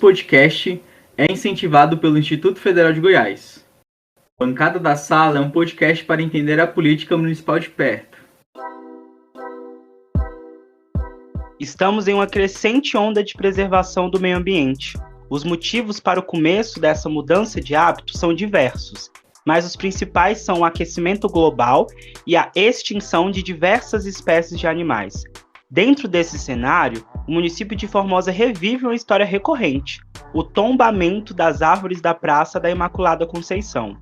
podcast é incentivado pelo Instituto Federal de Goiás. Bancada da Sala é um podcast para entender a política municipal de perto. Estamos em uma crescente onda de preservação do meio ambiente. Os motivos para o começo dessa mudança de hábito são diversos, mas os principais são o aquecimento global e a extinção de diversas espécies de animais. Dentro desse cenário, o município de Formosa revive uma história recorrente, o tombamento das árvores da Praça da Imaculada Conceição.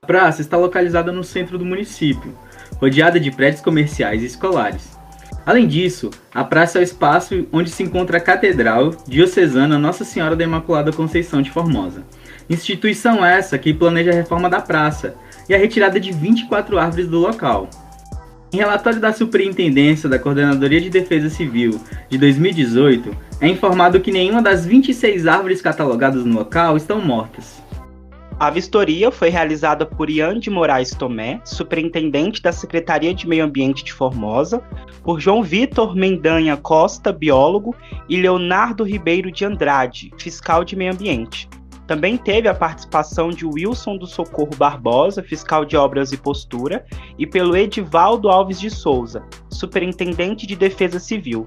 A praça está localizada no centro do município, rodeada de prédios comerciais e escolares. Além disso, a praça é o espaço onde se encontra a Catedral Diocesana Nossa Senhora da Imaculada Conceição de Formosa. Instituição essa que planeja a reforma da praça e a retirada de 24 árvores do local. Em relatório da Superintendência da Coordenadoria de Defesa Civil de 2018, é informado que nenhuma das 26 árvores catalogadas no local estão mortas. A vistoria foi realizada por Ian de Moraes Tomé, superintendente da Secretaria de Meio Ambiente de Formosa, por João Vitor Mendanha Costa, biólogo, e Leonardo Ribeiro de Andrade, fiscal de meio ambiente. Também teve a participação de Wilson do Socorro Barbosa, fiscal de obras e postura, e pelo Edivaldo Alves de Souza, superintendente de Defesa Civil.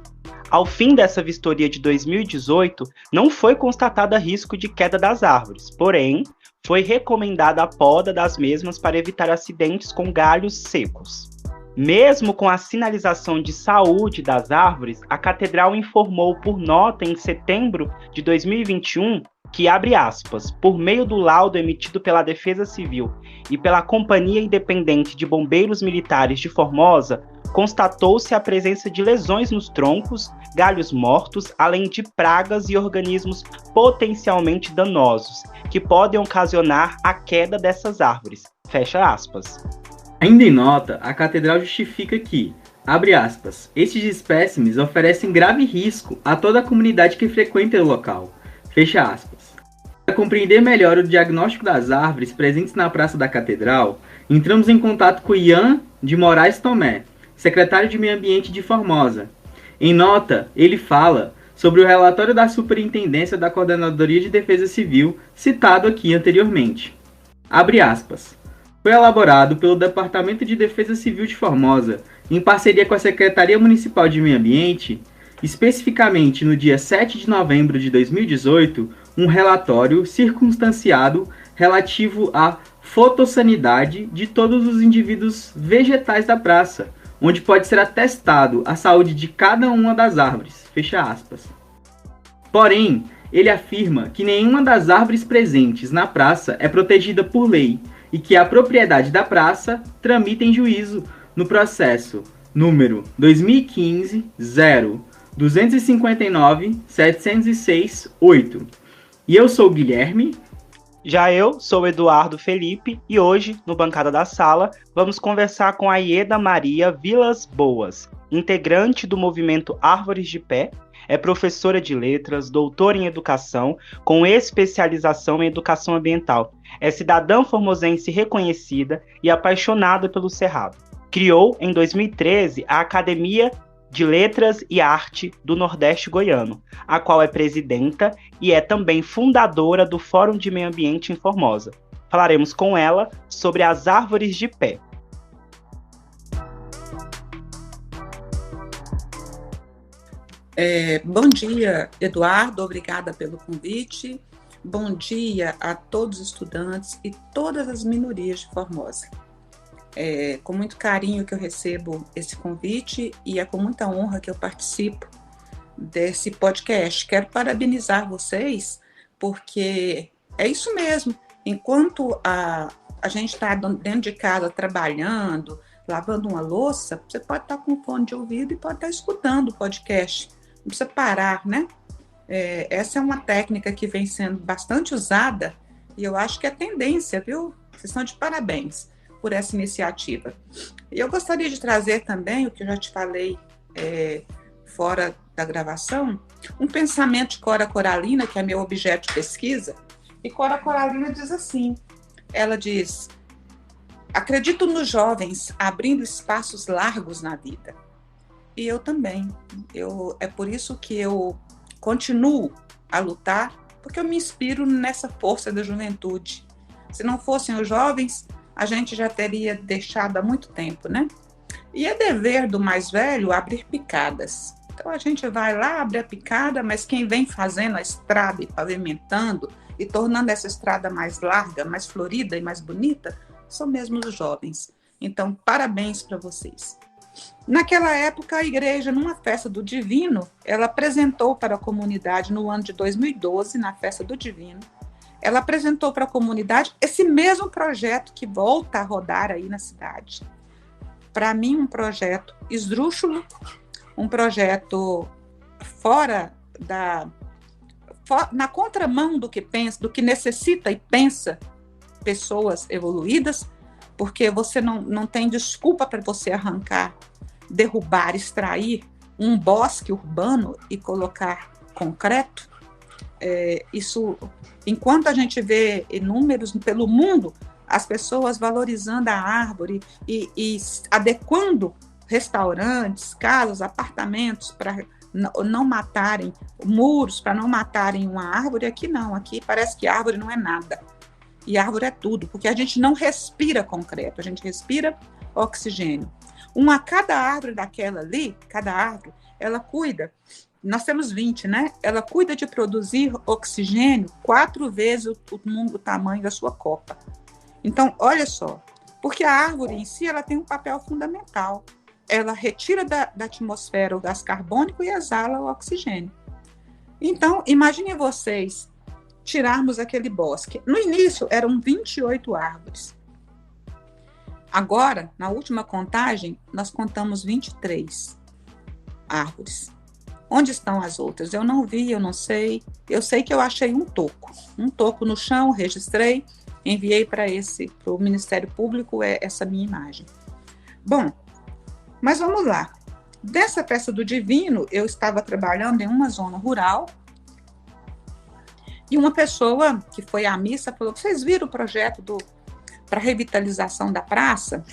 Ao fim dessa vistoria de 2018, não foi constatado risco de queda das árvores, porém, foi recomendada a poda das mesmas para evitar acidentes com galhos secos. Mesmo com a sinalização de saúde das árvores, a Catedral informou por nota em setembro de 2021 que, abre aspas, por meio do laudo emitido pela Defesa Civil e pela Companhia Independente de Bombeiros Militares de Formosa, constatou-se a presença de lesões nos troncos, galhos mortos, além de pragas e organismos potencialmente danosos, que podem ocasionar a queda dessas árvores. Fecha aspas. Ainda em nota, a Catedral justifica que, abre aspas, estes espécimes oferecem grave risco a toda a comunidade que frequenta o local. Fecha aspas. Para compreender melhor o diagnóstico das árvores presentes na Praça da Catedral, entramos em contato com Ian de Moraes Tomé, secretário de Meio Ambiente de Formosa. Em nota, ele fala sobre o relatório da Superintendência da Coordenadoria de Defesa Civil, citado aqui anteriormente. Abre aspas. Foi elaborado pelo Departamento de Defesa Civil de Formosa, em parceria com a Secretaria Municipal de Meio Ambiente, especificamente no dia 7 de novembro de 2018, um relatório circunstanciado relativo à fotossanidade de todos os indivíduos vegetais da praça, onde pode ser atestado a saúde de cada uma das árvores, fecha aspas. Porém, ele afirma que nenhuma das árvores presentes na praça é protegida por lei e que a propriedade da praça tramita em juízo no processo número 2015-0259706-8. E eu sou o Guilherme. Já eu sou o Eduardo Felipe e hoje, no Bancada da Sala, vamos conversar com a Ieda Maria Vilas Boas, integrante do movimento Árvores de Pé, é professora de letras, doutora em educação, com especialização em educação ambiental. É cidadã formosense reconhecida e apaixonada pelo Cerrado. Criou, em 2013, a Academia de Letras e Arte do Nordeste Goiano, a qual é presidenta e é também fundadora do Fórum de Meio Ambiente em Formosa. Falaremos com ela sobre as árvores de pé. Bom dia, Eduardo, obrigada pelo convite. Bom dia a todos os estudantes e todas as minorias de Formosa. É com muito carinho que eu recebo esse convite e é com muita honra que eu participo desse podcast. Quero parabenizar vocês, porque é isso mesmo. Enquanto a gente está dentro de casa trabalhando, lavando uma louça, você pode estar com fone de ouvido e pode estar escutando o podcast. Não precisa parar, né? Essa é uma técnica que vem sendo bastante usada e eu acho que é tendência, viu? Vocês estão de parabéns por essa iniciativa. E eu gostaria de trazer também, o que eu já te falei fora da gravação, um pensamento de Cora Coralina, que é meu objeto de pesquisa, e Cora Coralina diz assim, ela diz, acredito nos jovens abrindo espaços largos na vida. E eu também. É por isso que eu continuo a lutar, porque eu me inspiro nessa força da juventude. Se não fossem os jovens, a gente já teria deixado há muito tempo, né? E é dever do mais velho abrir picadas. Então a gente vai lá, abre a picada, mas quem vem fazendo a estrada e pavimentando e tornando essa estrada mais larga, mais florida e mais bonita, são mesmo os jovens. Então, parabéns para vocês. Naquela época, a igreja, numa festa do Divino, ela apresentou para a comunidade, no ano de 2012, na festa do Divino, ela apresentou para a comunidade esse mesmo projeto que volta a rodar aí na cidade. Para mim, um projeto esdrúxulo, um projeto na contramão do que pensa, do que necessita e pensa pessoas evoluídas, porque você não tem desculpa para você arrancar, derrubar, extrair um bosque urbano e colocar concreto. Isso, enquanto a gente vê inúmeros pelo mundo, as pessoas valorizando a árvore e adequando restaurantes, casas, apartamentos para não matarem muros, para não matarem uma árvore, aqui não, aqui parece que árvore não é nada. E árvore é tudo, porque a gente não respira concreto, a gente respira oxigênio. Cada árvore daquela ali, cada árvore, ela cuida, nós temos 20, né? Ela cuida de produzir oxigênio 4 vezes o tamanho da sua copa. Então, olha só, porque a árvore em si, ela tem um papel fundamental. Ela retira da atmosfera o gás carbônico e exala o oxigênio. Então, imaginem vocês tirarmos aquele bosque. No início, eram 28 árvores. Agora, na última contagem, nós contamos 23 árvores. Onde estão as outras? Eu não vi, eu não sei. Eu sei que eu achei um toco no chão, registrei, enviei para o Ministério Público essa minha imagem. Bom, mas vamos lá. Dessa festa do Divino, eu estava trabalhando em uma zona rural e uma pessoa que foi à missa falou: vocês viram o projeto para revitalização da praça?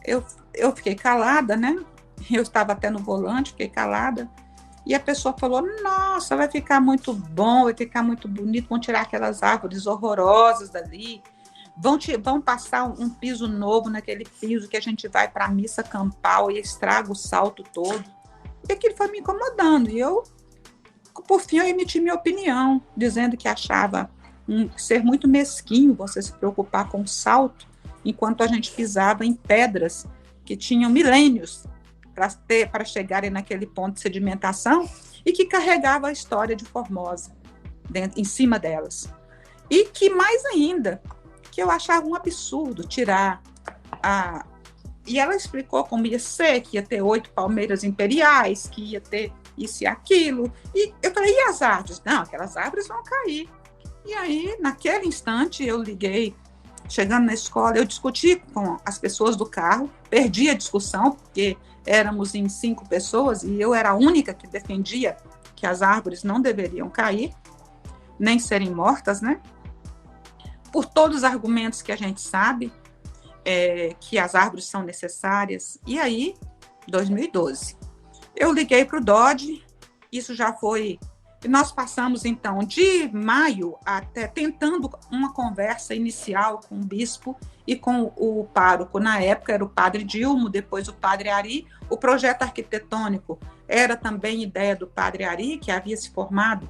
Eu fiquei calada, né? Eu estava até no volante, fiquei calada. E a pessoa falou: nossa, vai ficar muito bom, vai ficar muito bonito, vão tirar aquelas árvores horrorosas dali, vão passar um piso novo naquele piso que a gente vai para a missa campal e estraga o salto todo. E aquilo foi me incomodando. E por fim, eu emiti minha opinião, dizendo que achava ser muito mesquinho você se preocupar com o salto, enquanto a gente pisava em pedras que tinham milênios para chegarem naquele ponto de sedimentação e que carregava a história de Formosa em cima delas. E que mais ainda, que eu achava um absurdo tirar E ela explicou como ia ser, que ia ter 8 palmeiras imperiais, que ia ter isso e aquilo. E eu falei: e as árvores? Não, aquelas árvores vão cair. E aí, naquele instante, eu liguei, chegando na escola, eu discuti com as pessoas do carro, perdi a discussão, porque éramos em 5 pessoas e eu era a única que defendia que as árvores não deveriam cair, nem serem mortas, né? Por todos os argumentos que a gente sabe, que as árvores são necessárias. E aí, 2012, eu liguei para o DOD, isso já foi... Nós passamos, então, de maio até tentando uma conversa inicial com o bispo e com o pároco. Na época era o padre Dilmo, depois o padre Ari. O projeto arquitetônico era também ideia do padre Ari, que havia se formado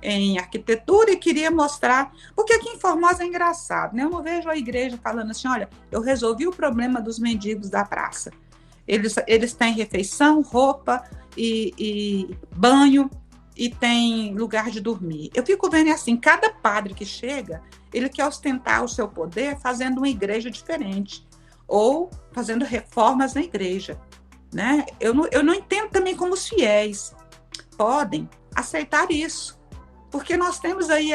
em arquitetura e queria mostrar... Porque aqui em Formosa é engraçado, né? Eu não vejo a igreja falando assim: olha, eu resolvi o problema dos mendigos da praça. Eles têm refeição, roupa e banho, e tem lugar de dormir. Eu fico vendo assim, cada padre que chega, ele quer ostentar o seu poder fazendo uma igreja diferente, ou fazendo reformas na igreja, né? Eu não entendo também como os fiéis podem aceitar isso, porque nós temos aí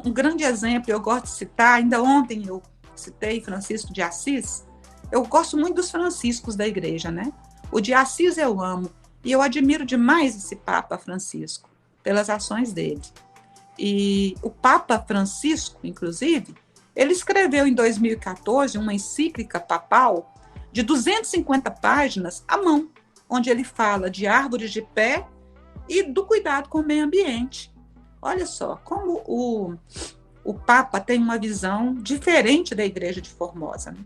um grande exemplo, eu gosto de citar, ainda ontem eu citei Francisco de Assis. Eu gosto muito dos franciscos da igreja, né? O de Assis eu amo, e eu admiro demais esse Papa Francisco, pelas ações dele. E o Papa Francisco, inclusive, ele escreveu em 2014 uma encíclica papal de 250 páginas à mão, onde ele fala de árvores de pé e do cuidado com o meio ambiente. Olha só, como o Papa tem uma visão diferente da Igreja de Formosa. Né?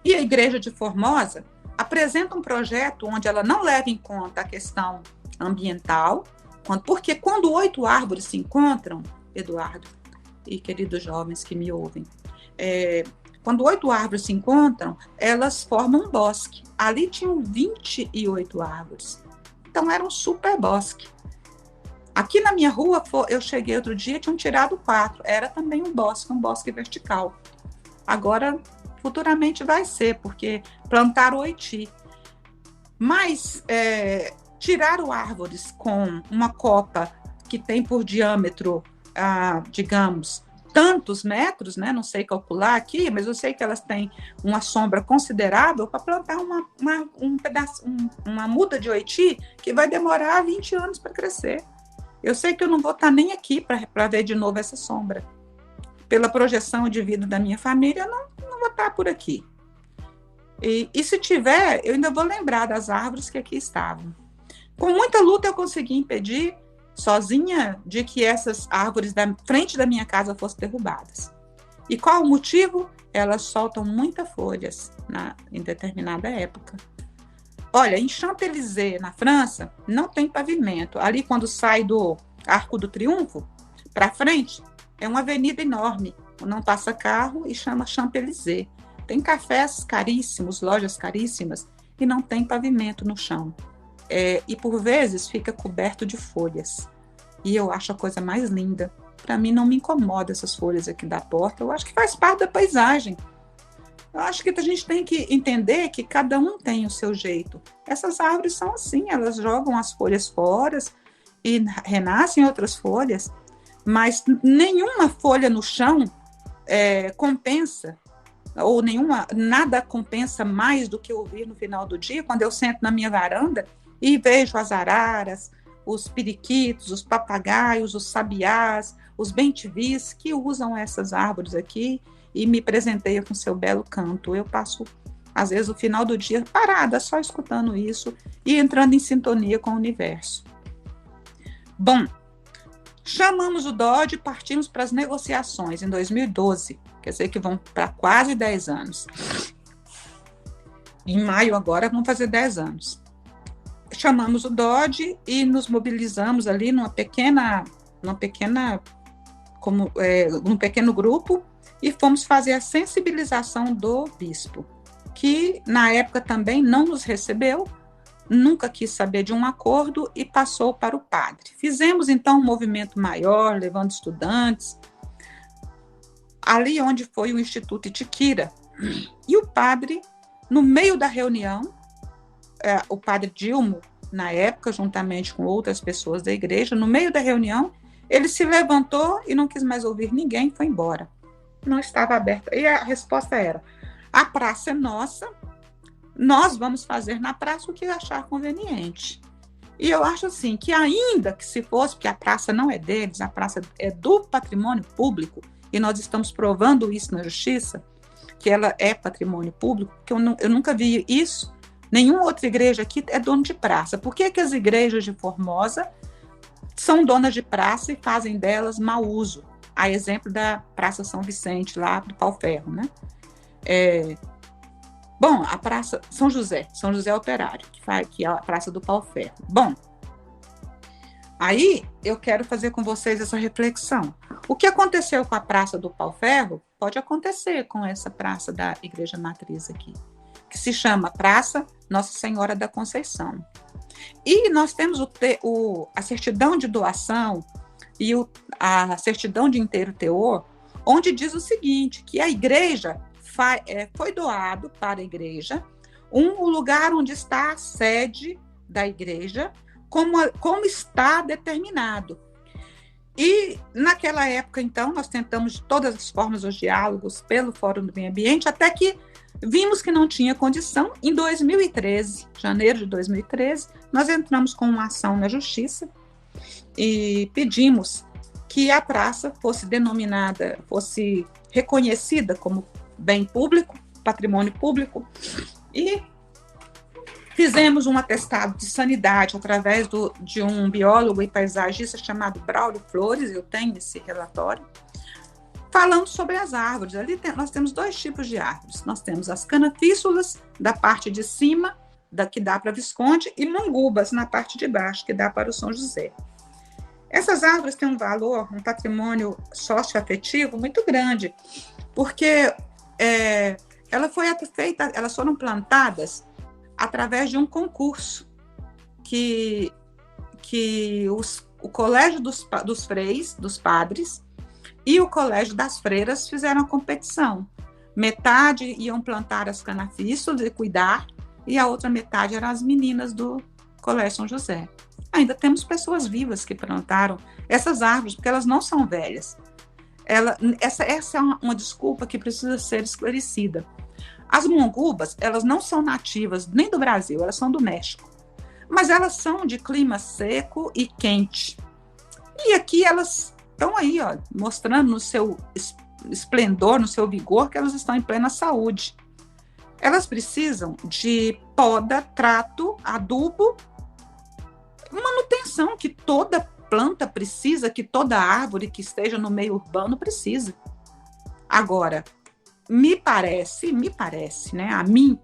E a Igreja de Formosa apresenta um projeto onde ela não leva em conta a questão ambiental, porque quando 8 árvores se encontram, Eduardo e queridos jovens que me ouvem, quando 8 árvores se encontram, elas formam um bosque. Ali tinham 28 árvores. Então era um super bosque. Aqui na minha rua, eu cheguei outro dia, tinham tirado 4. Era também um bosque vertical. Agora, futuramente vai ser, porque plantaram oiti. Mas tiraram árvores com uma copa que tem por diâmetro, digamos, tantos metros, né? Não sei calcular aqui, mas eu sei que elas têm uma sombra considerável para plantar uma muda de oiti que vai demorar 20 anos para crescer. Eu sei que eu não vou estar nem aqui para ver de novo essa sombra. Pela projeção de vida da minha família, eu não vou estar por aqui. E se tiver, eu ainda vou lembrar das árvores que aqui estavam. Com muita luta, eu consegui impedir, sozinha, de que essas árvores da frente da minha casa fossem derrubadas. E qual o motivo? Elas soltam muitas folhas em determinada época. Olha, em Champs-Élysées, na França, não tem pavimento. Ali, quando sai do Arco do Triunfo, para frente, é uma avenida enorme. Não passa carro e chama Champs-Élysées. Tem cafés caríssimos, lojas caríssimas, e não tem pavimento no chão. E, por vezes, fica coberto de folhas. E eu acho a coisa mais linda. Para mim, não me incomoda essas folhas aqui da porta. Eu acho que faz parte da paisagem. Eu acho que a gente tem que entender que cada um tem o seu jeito. Essas árvores são assim, elas jogam as folhas fora e renascem outras folhas, mas nenhuma folha no chão compensa, ou nada compensa mais do que ouvir no final do dia, quando eu sento na minha varanda e vejo as araras, os periquitos, os papagaios, os sabiás, os bentivis que usam essas árvores aqui e me presenteiam com seu belo canto. Eu passo, às vezes, o final do dia parada, só escutando isso e entrando em sintonia com o universo. Bom, chamamos o DOD e partimos para as negociações em 2012, quer dizer que vão para quase 10 anos. Em maio agora vão fazer 10 anos. Chamamos o DOD e nos mobilizamos ali num pequeno grupo e fomos fazer a sensibilização do bispo, que na época também não nos recebeu, nunca quis saber de um acordo e passou para o padre. Fizemos então um movimento maior, levando estudantes, ali onde foi o Instituto Itiquira. E o padre, no meio da reunião, o padre Dilmo, na época, juntamente com outras pessoas da igreja, no meio da reunião, ele se levantou e não quis mais ouvir ninguém, foi embora. Não estava aberta. E a resposta era: a praça é nossa, nós vamos fazer na praça o que achar conveniente. E eu acho assim, que ainda que se fosse, porque a praça não é deles, a praça é do patrimônio público, e nós estamos provando isso na justiça, que ela é patrimônio público, porque eu nunca vi isso. Nenhuma outra igreja aqui é dono de praça. Por que as igrejas de Formosa são donas de praça e fazem delas mau uso? A exemplo da Praça São Vicente, lá do Pau-Ferro, né? Bom, a Praça São José Operário, que é a Praça do Pau-Ferro. Bom, aí eu quero fazer com vocês essa reflexão. O que aconteceu com a Praça do Pau-Ferro pode acontecer com essa praça da Igreja Matriz aqui, que se chama Praça Nossa Senhora da Conceição. E nós temos a certidão de doação e a certidão de inteiro teor, onde diz o seguinte, que a igreja foi doado para a igreja um lugar onde está a sede da igreja, como está determinado. E naquela época, então, nós tentamos de todas as formas os diálogos pelo Fórum do Meio Ambiente, até que vimos que não tinha condição. Em 2013, janeiro de 2013, nós entramos com uma ação na Justiça e pedimos que a praça fosse reconhecida como bem público, patrimônio público, e Fizemos um atestado de sanidade através de um biólogo e paisagista chamado Braulio Flores, eu tenho esse relatório, falando sobre as árvores. Ali nós temos 2 tipos de árvores. Nós temos as canafículas da parte de cima, que dá para Visconde, e mangubas na parte de baixo, que dá para o São José. Essas árvores têm um valor, um patrimônio socioafetivo muito grande, porque elas foram plantadas através de um concurso que o Colégio dos Freis, dos Padres, e o Colégio das Freiras fizeram a competição. Metade iam plantar as canafículas e cuidar, e a outra metade eram as meninas do Colégio São José. Ainda temos pessoas vivas que plantaram essas árvores, porque elas não são velhas. Essa é uma desculpa que precisa ser esclarecida. As mangubas, elas não são nativas nem do Brasil, elas são do México. Mas elas são de clima seco e quente. E aqui elas estão aí, ó, mostrando no seu esplendor, no seu vigor, que elas estão em plena saúde. Elas precisam de poda, trato, adubo, manutenção que toda planta precisa, que toda árvore que esteja no meio urbano precisa. Agora, me parece, né? A mim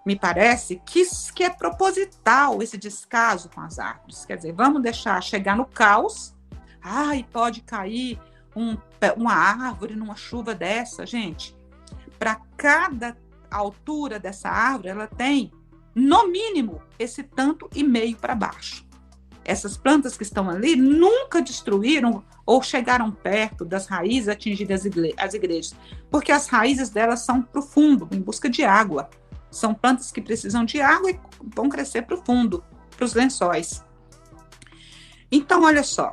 me parece que é proposital esse descaso com as árvores. Quer dizer, vamos deixar chegar no caos. Ai, pode cair uma árvore numa chuva dessa, gente. Para cada altura dessa árvore, ela tem, no mínimo, esse tanto e meio para baixo. Essas plantas que estão ali nunca destruíram ou chegaram perto das raízes atingidas as igrejas, porque as raízes delas são profundo, em busca de água. São plantas que precisam de água e vão crescer profundo, para os lençóis. Então, olha só,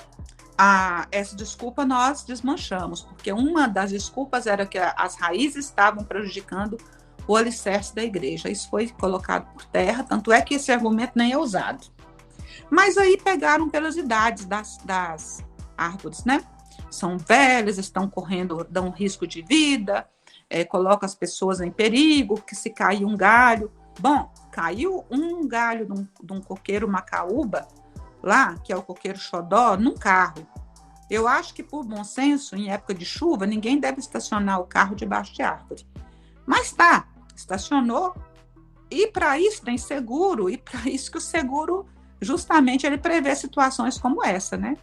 essa desculpa nós desmanchamos, porque uma das desculpas era que as raízes estavam prejudicando o alicerce da igreja. Isso foi colocado por terra, tanto é que esse argumento nem é usado. Mas aí pegaram pelas idades das árvores, né? São velhas, estão correndo, dão risco de vida, colocam as pessoas em perigo, que se cair um galho. Bom, caiu um galho de um coqueiro macaúba, lá, que é o coqueiro xodó, num carro. Eu acho que, por bom senso, em época de chuva, ninguém deve estacionar o carro debaixo de árvore. Mas tá, estacionou, e para isso tem seguro, e para isso que o seguro, justamente, ele prevê situações como essa, né?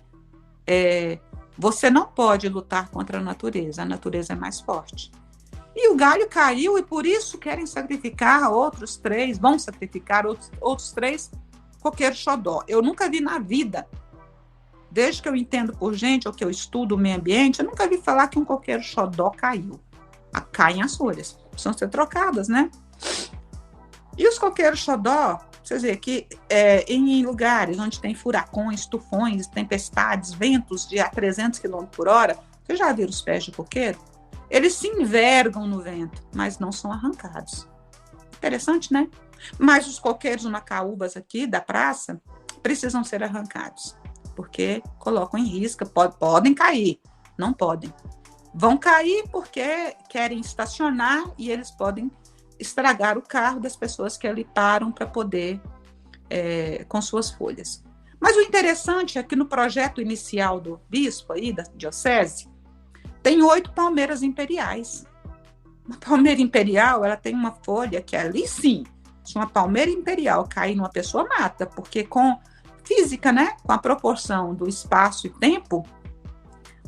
Você não pode lutar contra a natureza é mais forte. E o galho caiu, e por isso querem sacrificar outros 3, vão sacrificar outros 3 coqueiros xodó. Eu nunca vi na vida, desde que eu entendo por gente, ou que eu estudo o meio ambiente, eu nunca vi falar que um coqueiro xodó caiu. Caem as folhas, precisam ser trocadas, né? E os coqueiros xodó, vocês veem que em lugares onde tem furacões, tufões, tempestades, ventos de a 300 km por hora, vocês já viram os pés de coqueiro? Eles se envergam no vento, mas não são arrancados. Interessante, né? Mas os coqueiros macaúbas aqui da praça precisam ser arrancados, porque colocam em risco, podem cair, não podem. Vão cair porque querem estacionar e eles podem estragar o carro das pessoas que ali param para poder, com suas folhas. Mas o interessante é que no projeto inicial do bispo aí, da diocese, tem 8 palmeiras imperiais. Uma palmeira imperial, ela tem uma folha que ali sim, se uma palmeira imperial cair numa pessoa, mata, porque com física, né, com a proporção do espaço e tempo,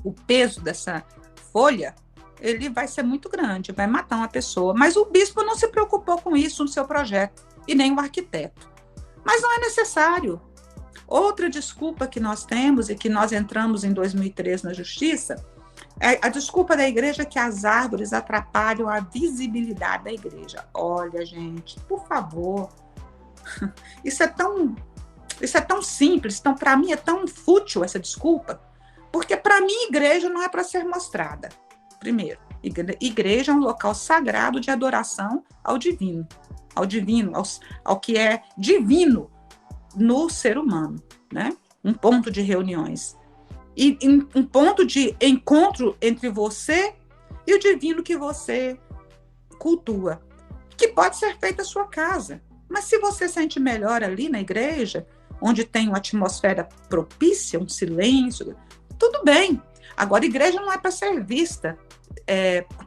o peso dessa folha, ele vai ser muito grande, vai matar uma pessoa. Mas o bispo não se preocupou com isso no seu projeto, e nem o arquiteto. Mas não é necessário. Outra desculpa que nós temos, e que nós entramos em 2003 na justiça, é a desculpa da igreja que as árvores atrapalham a visibilidade da igreja. Olha, gente, por favor, isso é tão simples, então, para mim é tão fútil essa desculpa, porque para mim igreja não é para ser mostrada. Primeiro, igreja é um local sagrado de adoração ao divino, ao que é divino no ser humano, né? Um ponto de reuniões. E um ponto de encontro entre você e o divino que você cultua, que pode ser feito na sua casa. Mas se você sente melhor ali na igreja, onde tem uma atmosfera propícia, um silêncio, tudo bem. Agora, igreja não é para ser vista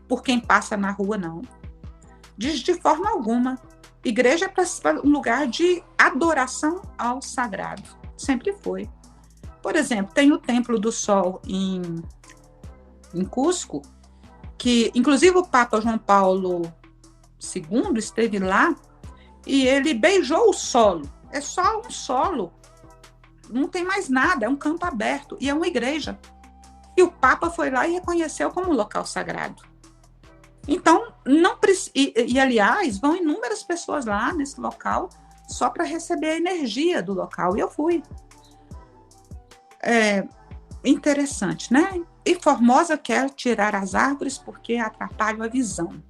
por quem passa na rua, não. De forma alguma. Igreja é para um lugar de adoração ao sagrado. Sempre foi. Por exemplo, tem o Templo do Sol em Cusco, que inclusive o Papa João Paulo II esteve lá e ele beijou o solo. É só um solo. Não tem mais nada, é um campo aberto e é uma igreja. E o Papa foi lá e reconheceu como um local sagrado. Então, aliás, vão inúmeras pessoas lá nesse local só para receber a energia do local. E eu fui. Interessante, né? E Formosa quer tirar as árvores porque atrapalham a visão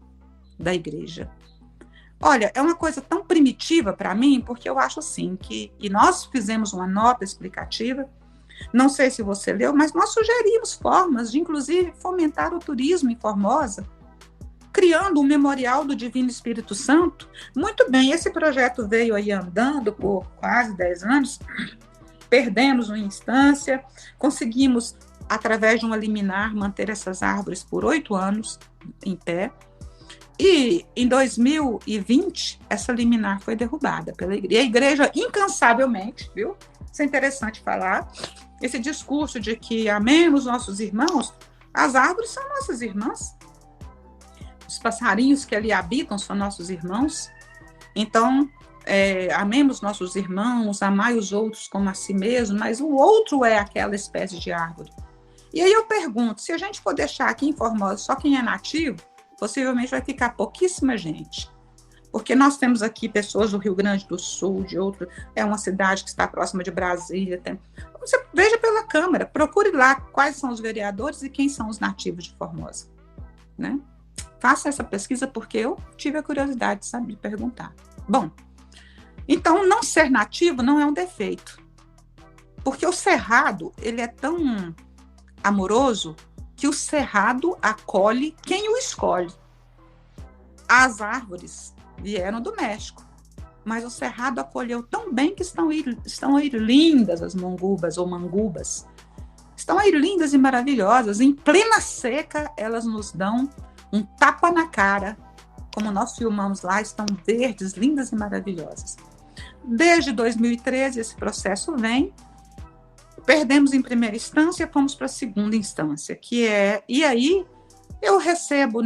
da igreja. Olha, é uma coisa tão primitiva para mim, porque eu acho assim e nós fizemos uma nota explicativa, não sei se você leu, mas nós sugerimos formas de, inclusive, fomentar o turismo em Formosa, criando um memorial do Divino Espírito Santo. Muito bem, esse projeto veio aí andando por quase 10 anos, perdemos uma instância, conseguimos, através de uma liminar, manter essas árvores por 8 anos em pé. E em 2020, essa liminar foi derrubada pela igreja. E a igreja, incansavelmente, viu? Isso é interessante falar. Esse discurso de que amemos nossos irmãos, as árvores são nossas irmãs. Os passarinhos que ali habitam são nossos irmãos. Então, amemos nossos irmãos, amai os outros como a si mesmo, mas o outro é aquela espécie de árvore. E aí eu pergunto, se a gente for deixar aqui em Formosa só quem é nativo, possivelmente vai ficar pouquíssima gente. Porque nós temos aqui pessoas do Rio Grande do Sul, de outro, é uma cidade que está próxima de Brasília. Você veja pela Câmara, procure lá quais são os vereadores e quem são os nativos de Formosa. Né? Faça essa pesquisa porque eu tive a curiosidade, sabe, de perguntar. Bom, então não ser nativo não é um defeito. Porque o cerrado, ele é tão amoroso que o cerrado acolhe quem o escolhe. As árvores vieram do México, mas o cerrado acolheu tão bem que estão aí lindas as mangubas ou mangubas. Estão aí lindas e maravilhosas. Em plena seca, elas nos dão um tapa na cara, como nós filmamos lá, estão verdes, lindas e maravilhosas. Desde 2013, esse processo vem. Perdemos em primeira instância, fomos para a segunda instância, que é... E aí, eu recebo,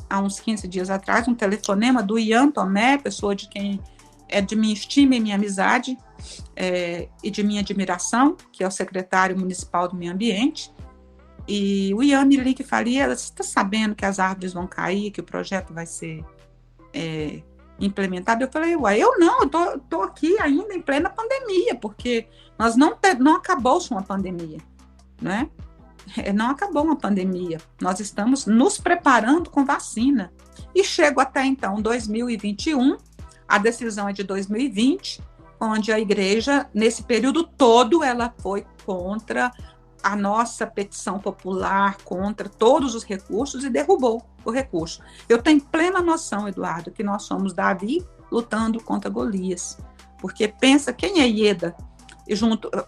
há uns 15 dias atrás, um telefonema do Ian Tomé, pessoa de quem é de minha estima e minha amizade, e de minha admiração, que é o secretário municipal do meio ambiente. E o Ian me liga e fala, você está sabendo que as árvores vão cair, que o projeto vai ser implementado? Eu falei, eu não, eu estou aqui ainda em plena pandemia, porque nós não acabou-se uma pandemia, né? Não acabou uma pandemia, nós estamos nos preparando com vacina. E chego até então, 2021, a decisão é de 2020, onde a igreja, nesse período todo, ela foi contra a nossa petição popular, contra todos os recursos e derrubou o recurso. Eu tenho plena noção, Eduardo, que nós somos Davi lutando contra Golias, porque pensa quem é Ieda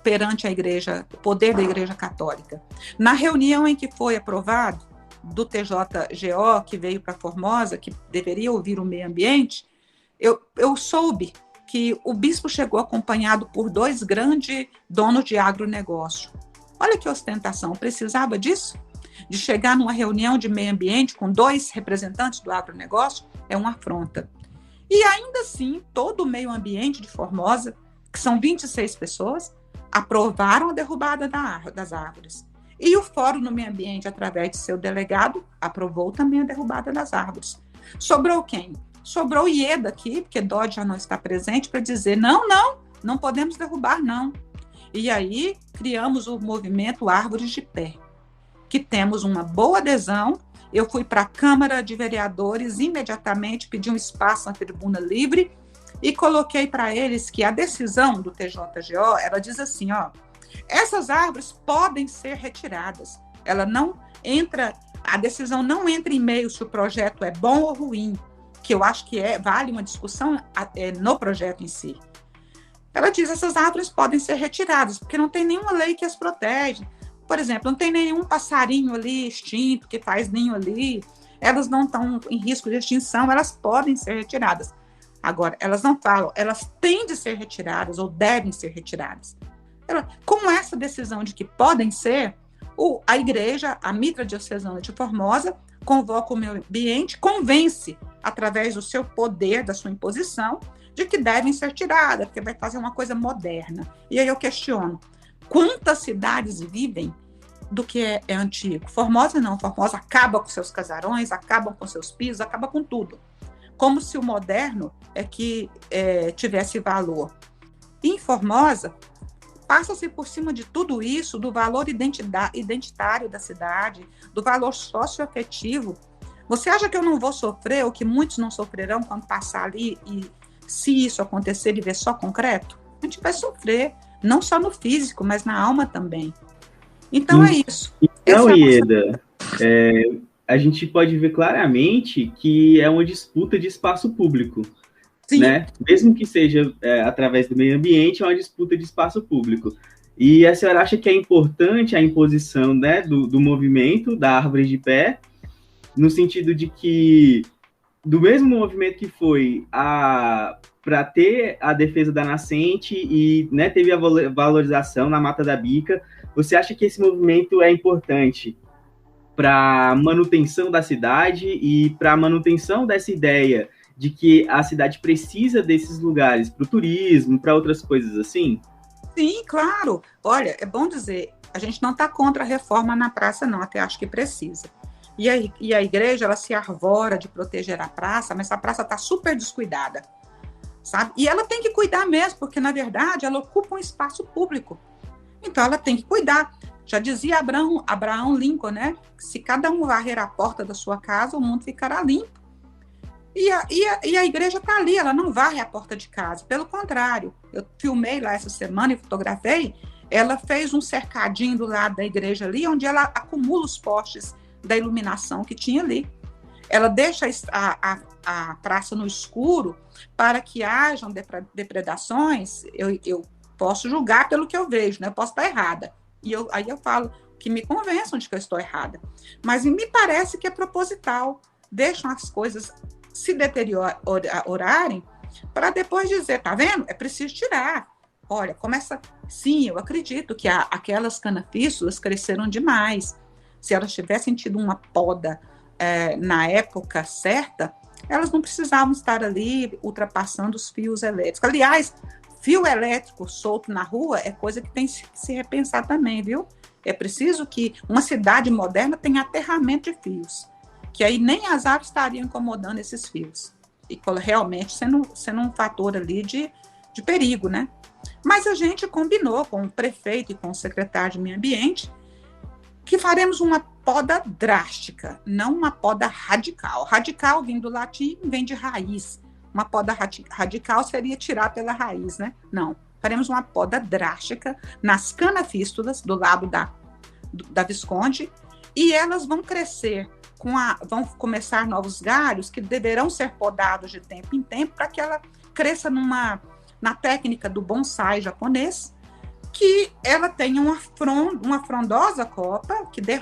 perante a igreja, o poder da igreja católica. Na reunião em que foi aprovado do TJGO, que veio para Formosa, que deveria ouvir o meio ambiente, eu soube que o bispo chegou acompanhado por 2 grandes donos de agronegócio. Olha que ostentação, precisava disso? De chegar numa reunião de meio ambiente com 2 representantes do agronegócio? É uma afronta. E ainda assim, todo o meio ambiente de Formosa, que são 26 pessoas, aprovaram a derrubada das árvores. E o Fórum no Meio Ambiente, através de seu delegado, aprovou também a derrubada das árvores. Sobrou quem? Sobrou o Ieda aqui, porque Dodge já não está presente, para dizer, não podemos derrubar, não. E aí, criamos o movimento Árvores de Pé, que temos uma boa adesão. Eu fui para a Câmara de Vereadores imediatamente, pedi um espaço na tribuna livre e coloquei para eles que a decisão do TJGO, ela diz assim, essas árvores podem ser retiradas. A decisão não entra em meio se o projeto é bom ou ruim. que eu acho que vale uma discussão no projeto em si. Ela diz que essas árvores podem ser retiradas, porque não tem nenhuma lei que as protege. Por exemplo, não tem nenhum passarinho ali extinto que faz ninho ali, elas não estão em risco de extinção, elas podem ser retiradas. Agora, elas não falam, elas têm de ser retiradas ou devem ser retiradas. Com essa decisão de que podem ser, a igreja, a Mitra Diocesana de Formosa, convoca o meio ambiente, convence, através do seu poder, da sua imposição, de que devem ser tiradas, porque vai fazer uma coisa moderna. E aí eu questiono, quantas cidades vivem do que é antigo? Formosa não, Formosa acaba com seus casarões, acaba com seus pisos, acaba com tudo. Como se o moderno tivesse valor. Em Formosa, passa-se por cima de tudo isso, do valor identitário da cidade, do valor socioafetivo. Você acha que eu não vou sofrer, ou que muitos não sofrerão quando passar ali, e se isso acontecer e ver só concreto? A gente vai sofrer, não só no físico, mas na alma também. Então é isso. Então, Ieda, a gente pode ver claramente que é uma disputa de espaço público. Sim. Né? Mesmo que seja através do meio ambiente, é uma disputa de espaço público. E a senhora acha que é importante a imposição, né, do movimento da árvore de pé, no sentido de que, do mesmo movimento que foi para ter a defesa da nascente e, né, teve a valorização na Mata da Bica, você acha que esse movimento é importante para a manutenção da cidade e para a manutenção dessa ideia de que a cidade precisa desses lugares para o turismo, para outras coisas assim? Sim, claro. Olha, é bom dizer, a gente não está contra a reforma na praça, não, até acho que precisa. E a igreja, ela se arvora de proteger a praça, mas a praça está super descuidada, sabe? E ela tem que cuidar mesmo, porque, na verdade, ela ocupa um espaço público. Então, ela tem que cuidar. Já dizia Abraham Lincoln, né? Se cada um varrer a porta da sua casa, o mundo ficará limpo. E a igreja está ali, ela não varre a porta de casa. Pelo contrário, eu filmei lá essa semana e fotografei, ela fez um cercadinho do lado da igreja ali, onde ela acumula os postes da iluminação que tinha ali. Ela deixa a praça no escuro para que hajam depredações. Eu posso julgar pelo que eu vejo, né? Eu posso estar errada. Aí eu falo que me convençam de que eu estou errada. Mas me parece que é proposital. Deixam as coisas se deteriorarem para depois dizer, tá vendo? É preciso tirar. Olha, começa... Sim, eu acredito que aquelas canafístulas cresceram demais. Se elas tivessem tido uma poda na época certa, elas não precisavam estar ali ultrapassando os fios elétricos. Aliás, fio elétrico solto na rua é coisa que tem que se repensar também, viu? É preciso que uma cidade moderna tenha aterramento de fios, que aí nem as árvores estariam incomodando esses fios, e realmente sendo um fator ali de perigo, né? Mas a gente combinou com o prefeito e com o secretário de Meio Ambiente que faremos uma poda drástica, não uma poda radical. Radical vem do latim, vem de raiz. Uma poda radical seria tirar pela raiz, né? Não, faremos uma poda drástica nas canafístulas do lado da Visconde, e elas vão crescer, vão começar novos galhos que deverão ser podados de tempo em tempo para que ela cresça na técnica do bonsai japonês, que ela tenha uma frondosa copa que dê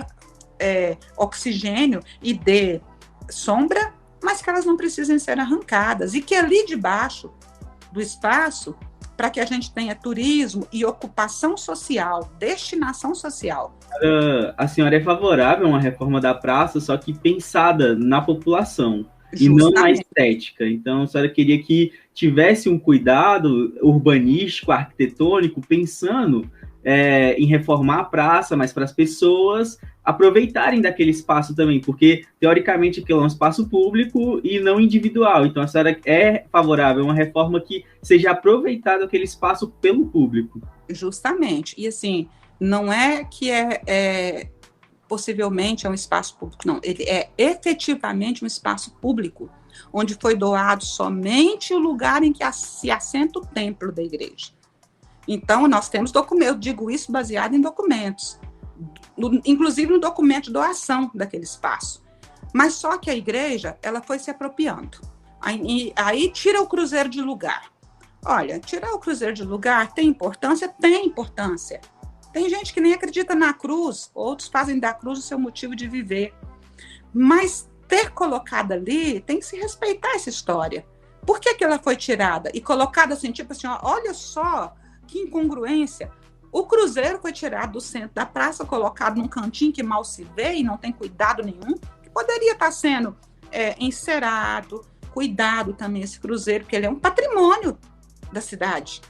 oxigênio e dê sombra, mas que elas não precisem ser arrancadas, e que ali debaixo do espaço, para que a gente tenha turismo e ocupação social, destinação social. A senhora é favorável a uma reforma da praça, só que pensada na população. Justamente. E não na estética. Então, a senhora queria que tivesse um cuidado urbanístico, arquitetônico, pensando em reformar a praça, mas para as pessoas aproveitarem daquele espaço também, porque, teoricamente, aquilo é um espaço público e não individual. Então, a senhora é favorável a uma reforma que seja aproveitado aquele espaço pelo público. Justamente. E, assim, não é que possivelmente é um espaço público, não. Ele é efetivamente um espaço público, onde foi doado somente o lugar em que se assenta o templo da igreja. Então, nós temos documentos, eu digo isso baseado em documentos, inclusive no documento de doação daquele espaço. Mas só que a igreja, ela foi se apropriando. Aí tira o cruzeiro de lugar. Olha, tirar o cruzeiro de lugar tem importância? Tem importância. Tem gente que nem acredita na cruz, outros fazem da cruz o seu motivo de viver. Mas ter colocado ali, tem que se respeitar essa história. Por que ela foi tirada? E colocada assim, tipo assim, ó, olha só que incongruência. O cruzeiro foi tirado do centro da praça, colocado num cantinho que mal se vê e não tem cuidado nenhum, que poderia estar sendo encerado, cuidado também esse cruzeiro, porque ele é um patrimônio da cidade.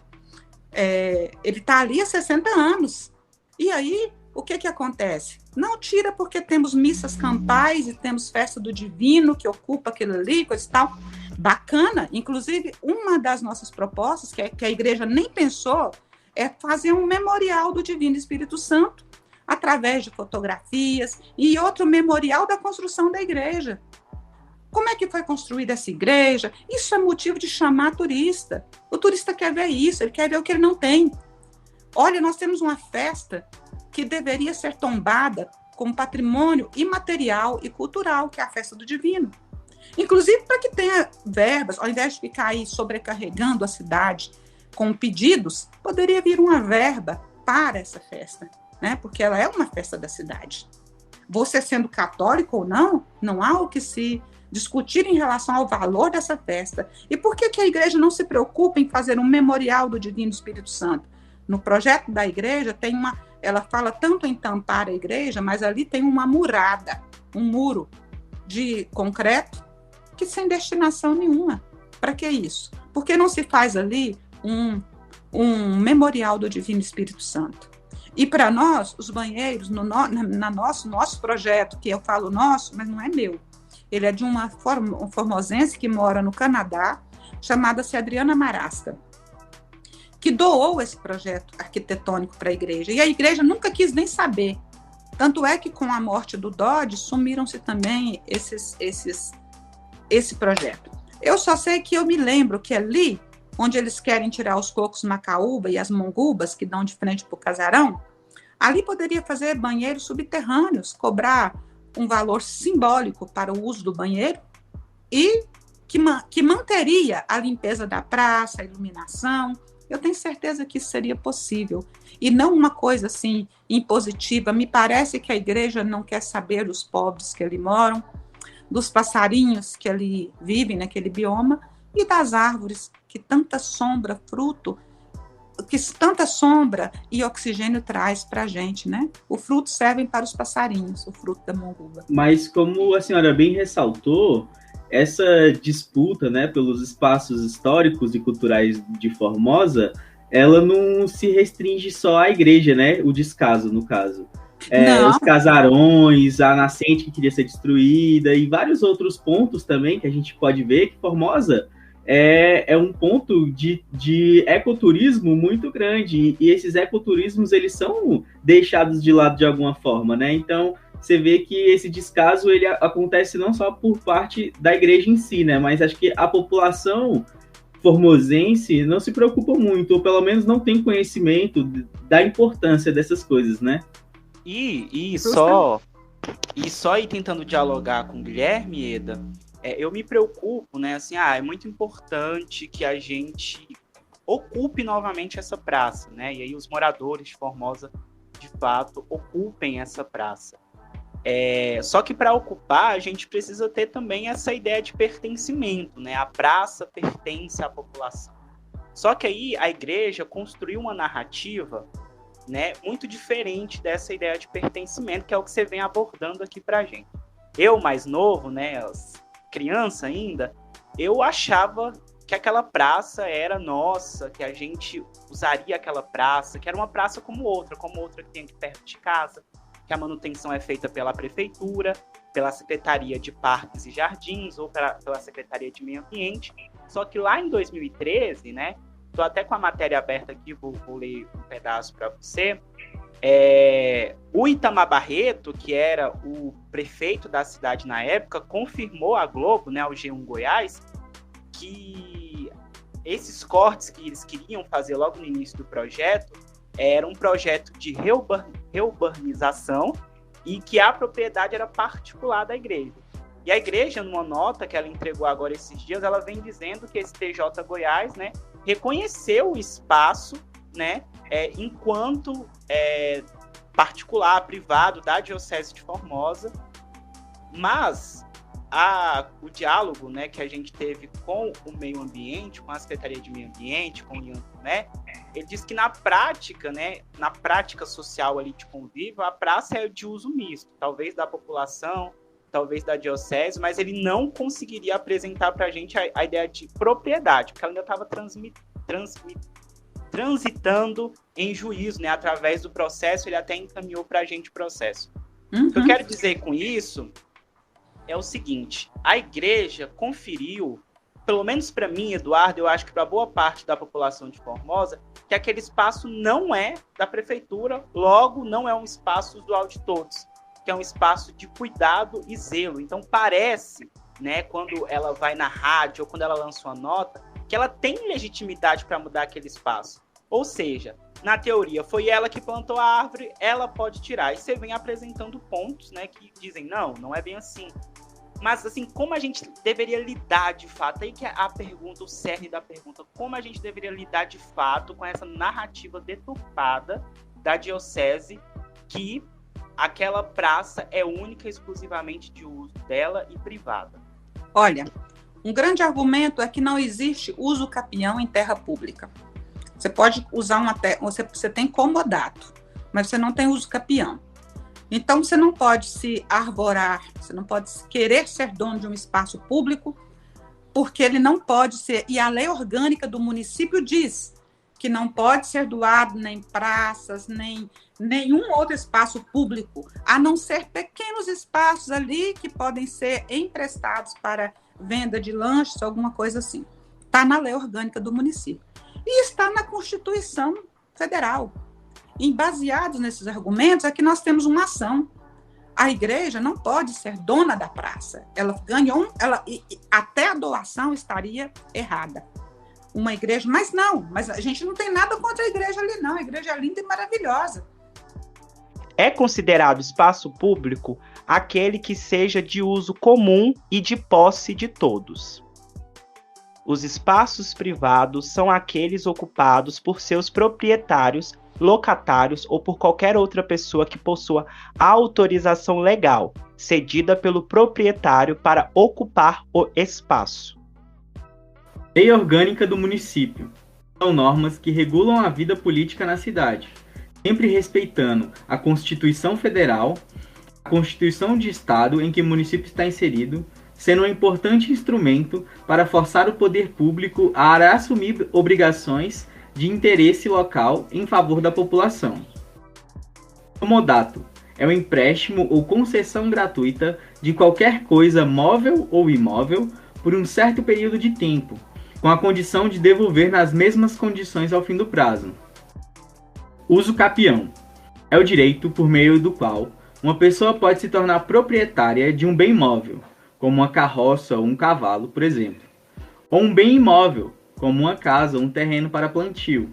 Ele está ali há 60 anos. E aí, o que acontece? Não tira porque temos missas campais e temos festa do divino que ocupa aquilo ali, coisa e tal. Bacana. Inclusive, uma das nossas propostas, que a igreja nem pensou, é fazer um memorial do Divino Espírito Santo, através de fotografias, e outro memorial da construção da igreja. Como é que foi construída essa igreja? Isso é motivo de chamar turista. O turista quer ver isso, ele quer ver o que ele não tem. Olha, nós temos uma festa que deveria ser tombada como patrimônio imaterial e cultural, que é a festa do divino. Inclusive para que tenha verbas, ao invés de ficar aí sobrecarregando a cidade com pedidos, poderia vir uma verba para essa festa, né? Porque ela é uma festa da cidade. Você sendo católico ou não, não há o que se discutir em relação ao valor dessa festa. E por que a igreja não se preocupa em fazer um memorial do Divino Espírito Santo? No projeto da igreja tem ela fala tanto em tampar a igreja, mas ali tem uma murada, um muro de concreto que sem destinação nenhuma. Para que isso? Por que não se faz ali um memorial do Divino Espírito Santo? E para nós, os banheiros, no nosso projeto, que eu falo nosso, mas não é meu, ele é de uma formosense que mora no Canadá, chamada-se Adriana Marasca, que doou esse projeto arquitetônico para a igreja. E a igreja nunca quis nem saber. Tanto é que, com a morte do Dodge, sumiram-se também esse projeto. Eu só sei que eu me lembro que ali, onde eles querem tirar os cocos macaúba e as mongubas, que dão de frente para o casarão, ali poderia fazer banheiros subterrâneos, cobrar um valor simbólico para o uso do banheiro e que manteria a limpeza da praça, a iluminação. Eu tenho certeza que isso seria possível. E não uma coisa assim impositiva. Me parece que a igreja não quer saber dos pobres que ali moram, dos passarinhos que ali vivem naquele bioma e das árvores que tanta sombra, tanta sombra e oxigênio traz para a gente, né? O fruto serve para os passarinhos, o fruto da monguba. Mas como a senhora bem ressaltou, essa disputa, né, pelos espaços históricos e culturais de Formosa, ela não se restringe só à igreja, né? O descaso, no caso. Os casarões, a nascente que queria ser destruída e vários outros pontos também que a gente pode ver que Formosa é um ponto de ecoturismo muito grande, e esses ecoturismos, eles são deixados de lado de alguma forma, né? Então, você vê que esse descaso, ele acontece não só por parte da igreja em si, né? Mas acho que a população formosense não se preocupa muito, ou pelo menos não tem conhecimento da importância dessas coisas, né? E só aí tentando dialogar com o Guilherme, Eda, eu me preocupo, né? Assim, é muito importante que a gente ocupe novamente essa praça, né? E aí os moradores de Formosa, de fato, ocupem essa praça. Só que para ocupar, a gente precisa ter também essa ideia de pertencimento, né? A praça pertence à população. Só que aí a igreja construiu uma narrativa, né, muito diferente dessa ideia de pertencimento, que é o que você vem abordando aqui para a gente. Eu, mais novo, né, criança ainda, eu achava que aquela praça era nossa, que a gente usaria aquela praça, que era uma praça como outra que tem aqui perto de casa, que a manutenção é feita pela prefeitura, pela Secretaria de Parques e Jardins ou pela Secretaria de Meio Ambiente. Só que lá em 2013, né, estou até com a matéria aberta aqui, vou ler um pedaço para você. O Itamar Barreto, que era o prefeito da cidade na época, confirmou à Globo, né, ao G1 Goiás, que esses cortes que eles queriam fazer logo no início do projeto era um projeto de reurbanização e que a propriedade era particular da igreja. E a igreja, numa nota que ela entregou agora esses dias, ela vem dizendo que esse TJ Goiás, né, reconheceu o espaço, né, enquanto particular, privado da Diocese de Formosa, mas o diálogo, né, que a gente teve com o meio ambiente, com a Secretaria de Meio Ambiente, com o Ian Tomé, ele diz que na prática, né, na prática social ali de convívio, a praça é de uso misto, talvez da população, talvez da diocese, mas ele não conseguiria apresentar para a gente a ideia de propriedade, porque ela ainda estava transitando em juízo, né, através do processo, ele até encaminhou para a gente o processo. O que eu quero dizer com isso é o seguinte, a igreja conferiu, pelo menos para mim, Eduardo, eu acho que para boa parte da população de Formosa, que aquele espaço não é da prefeitura, logo não é um espaço usual de todos, que é um espaço de cuidado e zelo. Então parece, né, quando ela vai na rádio ou quando ela lança uma nota, que ela tem legitimidade para mudar aquele espaço. Ou seja, na teoria, foi ela que plantou a árvore, ela pode tirar. E você vem apresentando pontos, né, que dizem, não é bem assim. Mas, assim, como a gente deveria lidar de fato? Aí que é a pergunta, o cerne da pergunta. Como a gente deveria lidar de fato com essa narrativa deturpada da diocese que aquela praça é única e exclusivamente de uso dela e privada? Olha, um grande argumento é que não existe uso capião em terra pública. Você pode usar uma terra, você tem comodato, mas você não tem uso capião. Então, você não pode se arvorar, você não pode querer ser dono de um espaço público, porque ele não pode ser, e a lei orgânica do município diz que não pode ser doado nem praças, nem nenhum outro espaço público, a não ser pequenos espaços ali que podem ser emprestados para venda de lanches, alguma coisa assim. Está na lei orgânica do município. E está na Constituição Federal. E baseados nesses argumentos é que nós temos uma ação. A igreja não pode ser dona da praça. Ela ganhou, até a doação estaria errada. Uma igreja, mas a gente não tem nada contra a igreja ali, não. A igreja é linda e maravilhosa. É considerado espaço público aquele que seja de uso comum e de posse de todos. Os espaços privados são aqueles ocupados por seus proprietários, locatários ou por qualquer outra pessoa que possua autorização legal, cedida pelo proprietário para ocupar o espaço. Lei orgânica do município. São normas que regulam a vida política na cidade, sempre respeitando a Constituição Federal, a Constituição de Estado em que o município está inserido, sendo um importante instrumento para forçar o poder público a assumir obrigações de interesse local em favor da população. Comodato é o empréstimo ou concessão gratuita de qualquer coisa móvel ou imóvel por um certo período de tempo, com a condição de devolver nas mesmas condições ao fim do prazo. Uso capião é o direito por meio do qual uma pessoa pode se tornar proprietária de um bem móvel, como uma carroça ou um cavalo, por exemplo, ou um bem imóvel, como uma casa ou um terreno para plantio,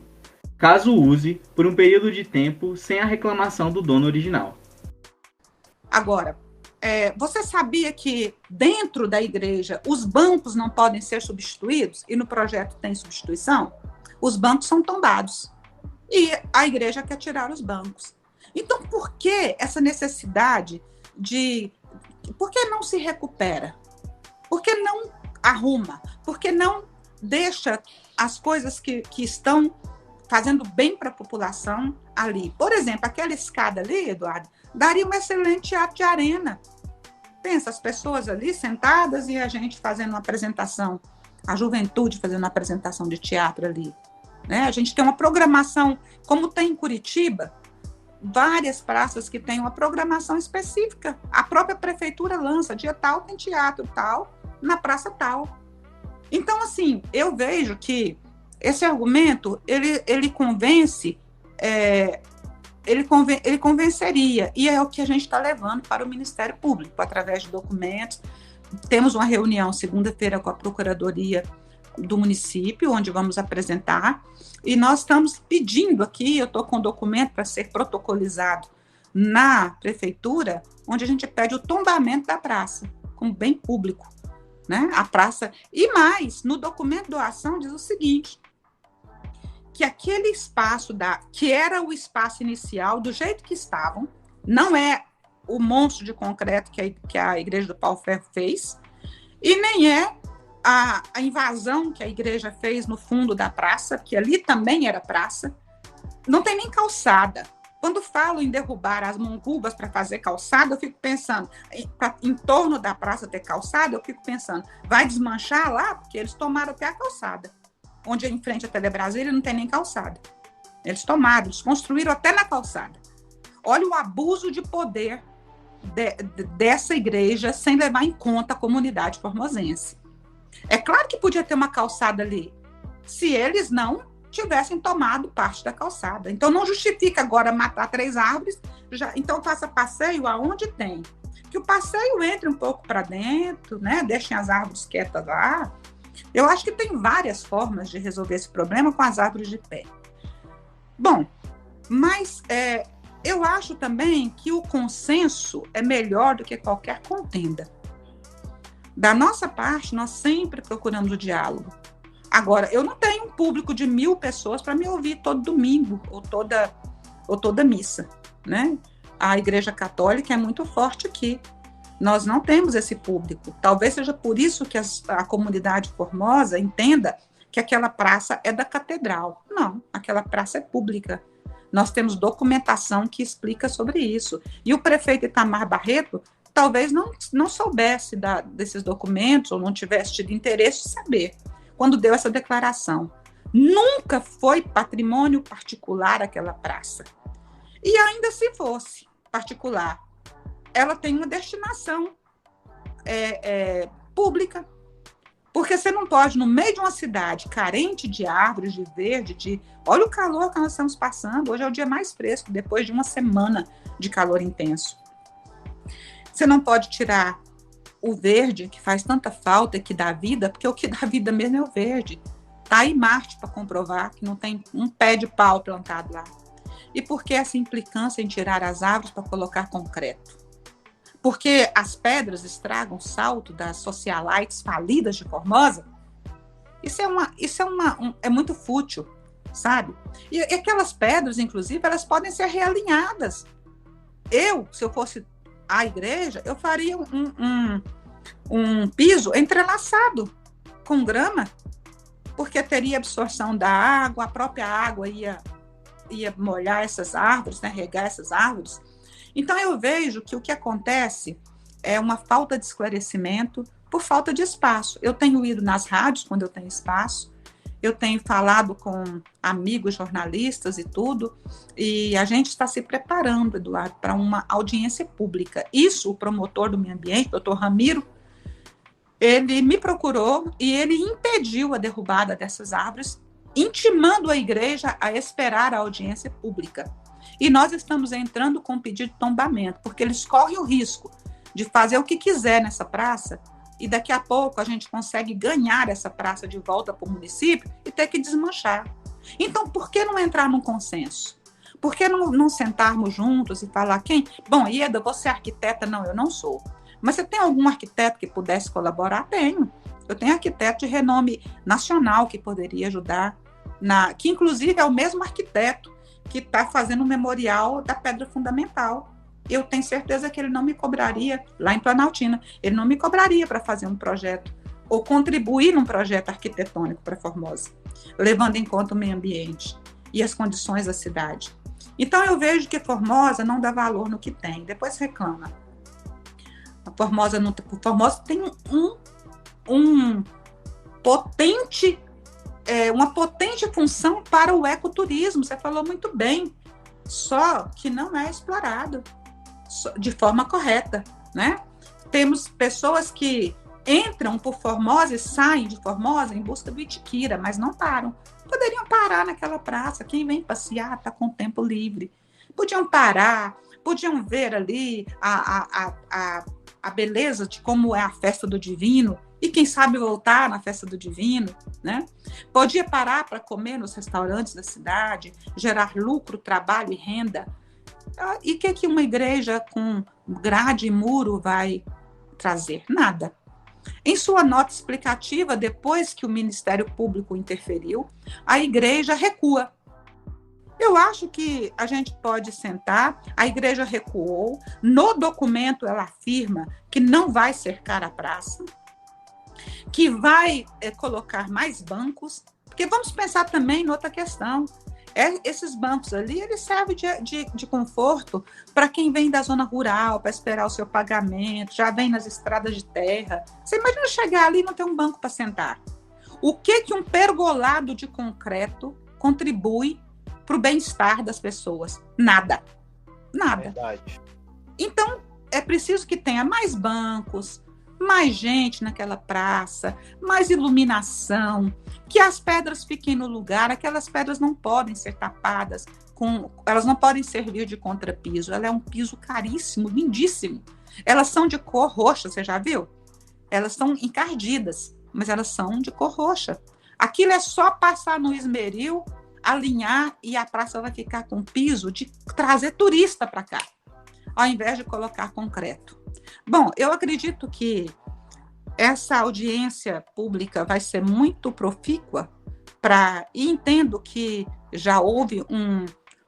caso use por um período de tempo sem a reclamação do dono original. Agora, você sabia que dentro da igreja os bancos não podem ser substituídos? E no projeto tem substituição? Os bancos são tombados. E a igreja quer tirar os bancos. Então, por que essa necessidade de... Por que não se recupera? Por que não arruma? Por que não deixa as coisas que estão fazendo bem para a população ali? Por exemplo, aquela escada ali, Eduardo, daria um excelente teatro de arena. Pensa, as pessoas ali sentadas e a gente fazendo uma apresentação, a juventude fazendo uma apresentação de teatro ali. Né? A gente tem uma programação, como tem em Curitiba, várias praças que têm uma programação específica. A própria prefeitura lança, dia tal tem teatro tal, na praça tal. Então, assim, eu vejo que esse argumento, ele convence, ele convenceria, e é o que a gente está levando para o Ministério Público, através de documentos. Temos uma reunião segunda-feira com a Procuradoria do município, onde vamos apresentar, e nós estamos pedindo aqui, eu estou com um documento para ser protocolizado na prefeitura, onde a gente pede o tombamento da praça, como bem público, né? A praça. E mais, no documento de doação diz o seguinte, que aquele espaço que era o espaço inicial, do jeito que estavam, não é o monstro de concreto que a Igreja do Pau-Ferro fez, e nem é a invasão que a igreja fez no fundo da praça, que ali também era praça. Não tem nem calçada. Quando falo em derrubar as mongubas para fazer calçada, eu fico pensando, em torno da praça ter calçada, eu fico pensando, vai desmanchar lá? Porque eles tomaram até a calçada. Onde é em frente à Telebrasília não tem nem calçada. Eles tomaram, eles construíram até na calçada. Olha o abuso de poder dessa igreja sem levar em conta a comunidade formosense. É claro que podia ter uma calçada ali, se eles não tivessem tomado parte da calçada. Então não justifica agora matar 3 árvores, então faça passeio aonde tem. Que o passeio entre um pouco para dentro, né? Deixem as árvores quietas lá. Eu acho que tem várias formas de resolver esse problema com as árvores de pé. Bom, mas eu acho também que o consenso é melhor do que qualquer contenda. Da nossa parte, nós sempre procuramos o diálogo. Agora, eu não tenho um público de 1000 pessoas para me ouvir todo domingo ou toda missa, né? A Igreja Católica é muito forte aqui. Nós não temos esse público. Talvez seja por isso que a comunidade formosa entenda que aquela praça é da catedral. Não, aquela praça é pública. Nós temos documentação que explica sobre isso. E o prefeito Itamar Barreto talvez não soubesse desses documentos ou não tivesse tido interesse de saber quando deu essa declaração. Nunca foi patrimônio particular aquela praça. E ainda se fosse particular, ela tem uma destinação pública. Porque você não pode, no meio de uma cidade carente de árvores, de verde, olha o calor que nós estamos passando. Hoje é o dia mais fresco, depois de uma semana de calor intenso. Você não pode tirar o verde, que faz tanta falta e que dá vida, porque o que dá vida mesmo é o verde. Está aí Marte para comprovar que não tem um pé de pau plantado lá. E por que essa implicância em tirar as árvores para colocar concreto? Porque as pedras estragam o salto das socialites falidas de Formosa? Isso é muito fútil, sabe? E aquelas pedras, inclusive, elas podem ser realinhadas. Se eu fosse a igreja, eu faria um piso entrelaçado com grama, porque teria absorção da água, a própria água ia molhar essas árvores, né, regar essas árvores. Então, eu vejo que o que acontece é uma falta de esclarecimento por falta de espaço. Eu tenho ido nas rádios quando eu tenho espaço, eu tenho falado com amigos jornalistas e tudo, e a gente está se preparando, Eduardo, para uma audiência pública. Isso, o promotor do meio ambiente, doutor Ramiro, ele me procurou e ele impediu a derrubada dessas árvores, intimando a igreja a esperar a audiência pública. E nós estamos entrando com pedido de tombamento, porque eles correm o risco de fazer o que quiser nessa praça, e daqui a pouco a gente consegue ganhar essa praça de volta para o município e ter que desmanchar. Então, por que não entrar num consenso? Por que não sentarmos juntos e falar quem? Bom, Ieda, você é arquiteta? Não, eu não sou. Mas você tem algum arquiteto que pudesse colaborar? Tenho. Eu tenho arquiteto de renome nacional que poderia ajudar, que inclusive é o mesmo arquiteto que está fazendo o memorial da Pedra Fundamental. Eu tenho certeza que ele não me cobraria, lá em Planaltina, ele não me cobraria para fazer um projeto, ou contribuir num projeto arquitetônico para Formosa, levando em conta o meio ambiente e as condições da cidade. Então, eu vejo que Formosa não dá valor no que tem, depois reclama. A Formosa tem uma potente função para o ecoturismo, você falou muito bem, só que não é explorado de forma correta, né? Temos pessoas que entram por Formosa e saem de Formosa em busca do Itiquira, mas não param. Poderiam parar naquela praça, quem vem passear está com tempo livre. Podiam parar, podiam ver ali a beleza de como é a festa do Divino, e quem sabe voltar na festa do Divino, né? Podia parar para comer nos restaurantes da cidade, gerar lucro, trabalho e renda. E o que uma igreja com grade e muro vai trazer? Nada. Em sua nota explicativa, depois que o Ministério Público interferiu, a igreja recua. Eu acho que a gente pode sentar, a igreja recuou, no documento ela afirma que não vai cercar a praça, que vai colocar mais bancos, porque vamos pensar também em outra questão. Esses bancos ali, eles servem de conforto para quem vem da zona rural, para esperar o seu pagamento, já vem nas estradas de terra. Você imagina chegar ali e não ter um banco para sentar. O que um pergolado de concreto contribui para o bem-estar das pessoas? Nada. Nada. Verdade. Então, é preciso que tenha mais bancos, mais gente naquela praça, mais iluminação, que as pedras fiquem no lugar. Aquelas pedras não podem ser tapadas, elas não podem servir de contrapiso. Ela é um piso caríssimo, lindíssimo. Elas são de cor roxa, você já viu? Elas são encardidas, mas elas são de cor roxa. Aquilo é só passar no esmeril, alinhar e a praça vai ficar com piso de trazer turista para cá, ao invés de colocar concreto. Bom, eu acredito que essa audiência pública vai ser muito profícua e entendo que já houve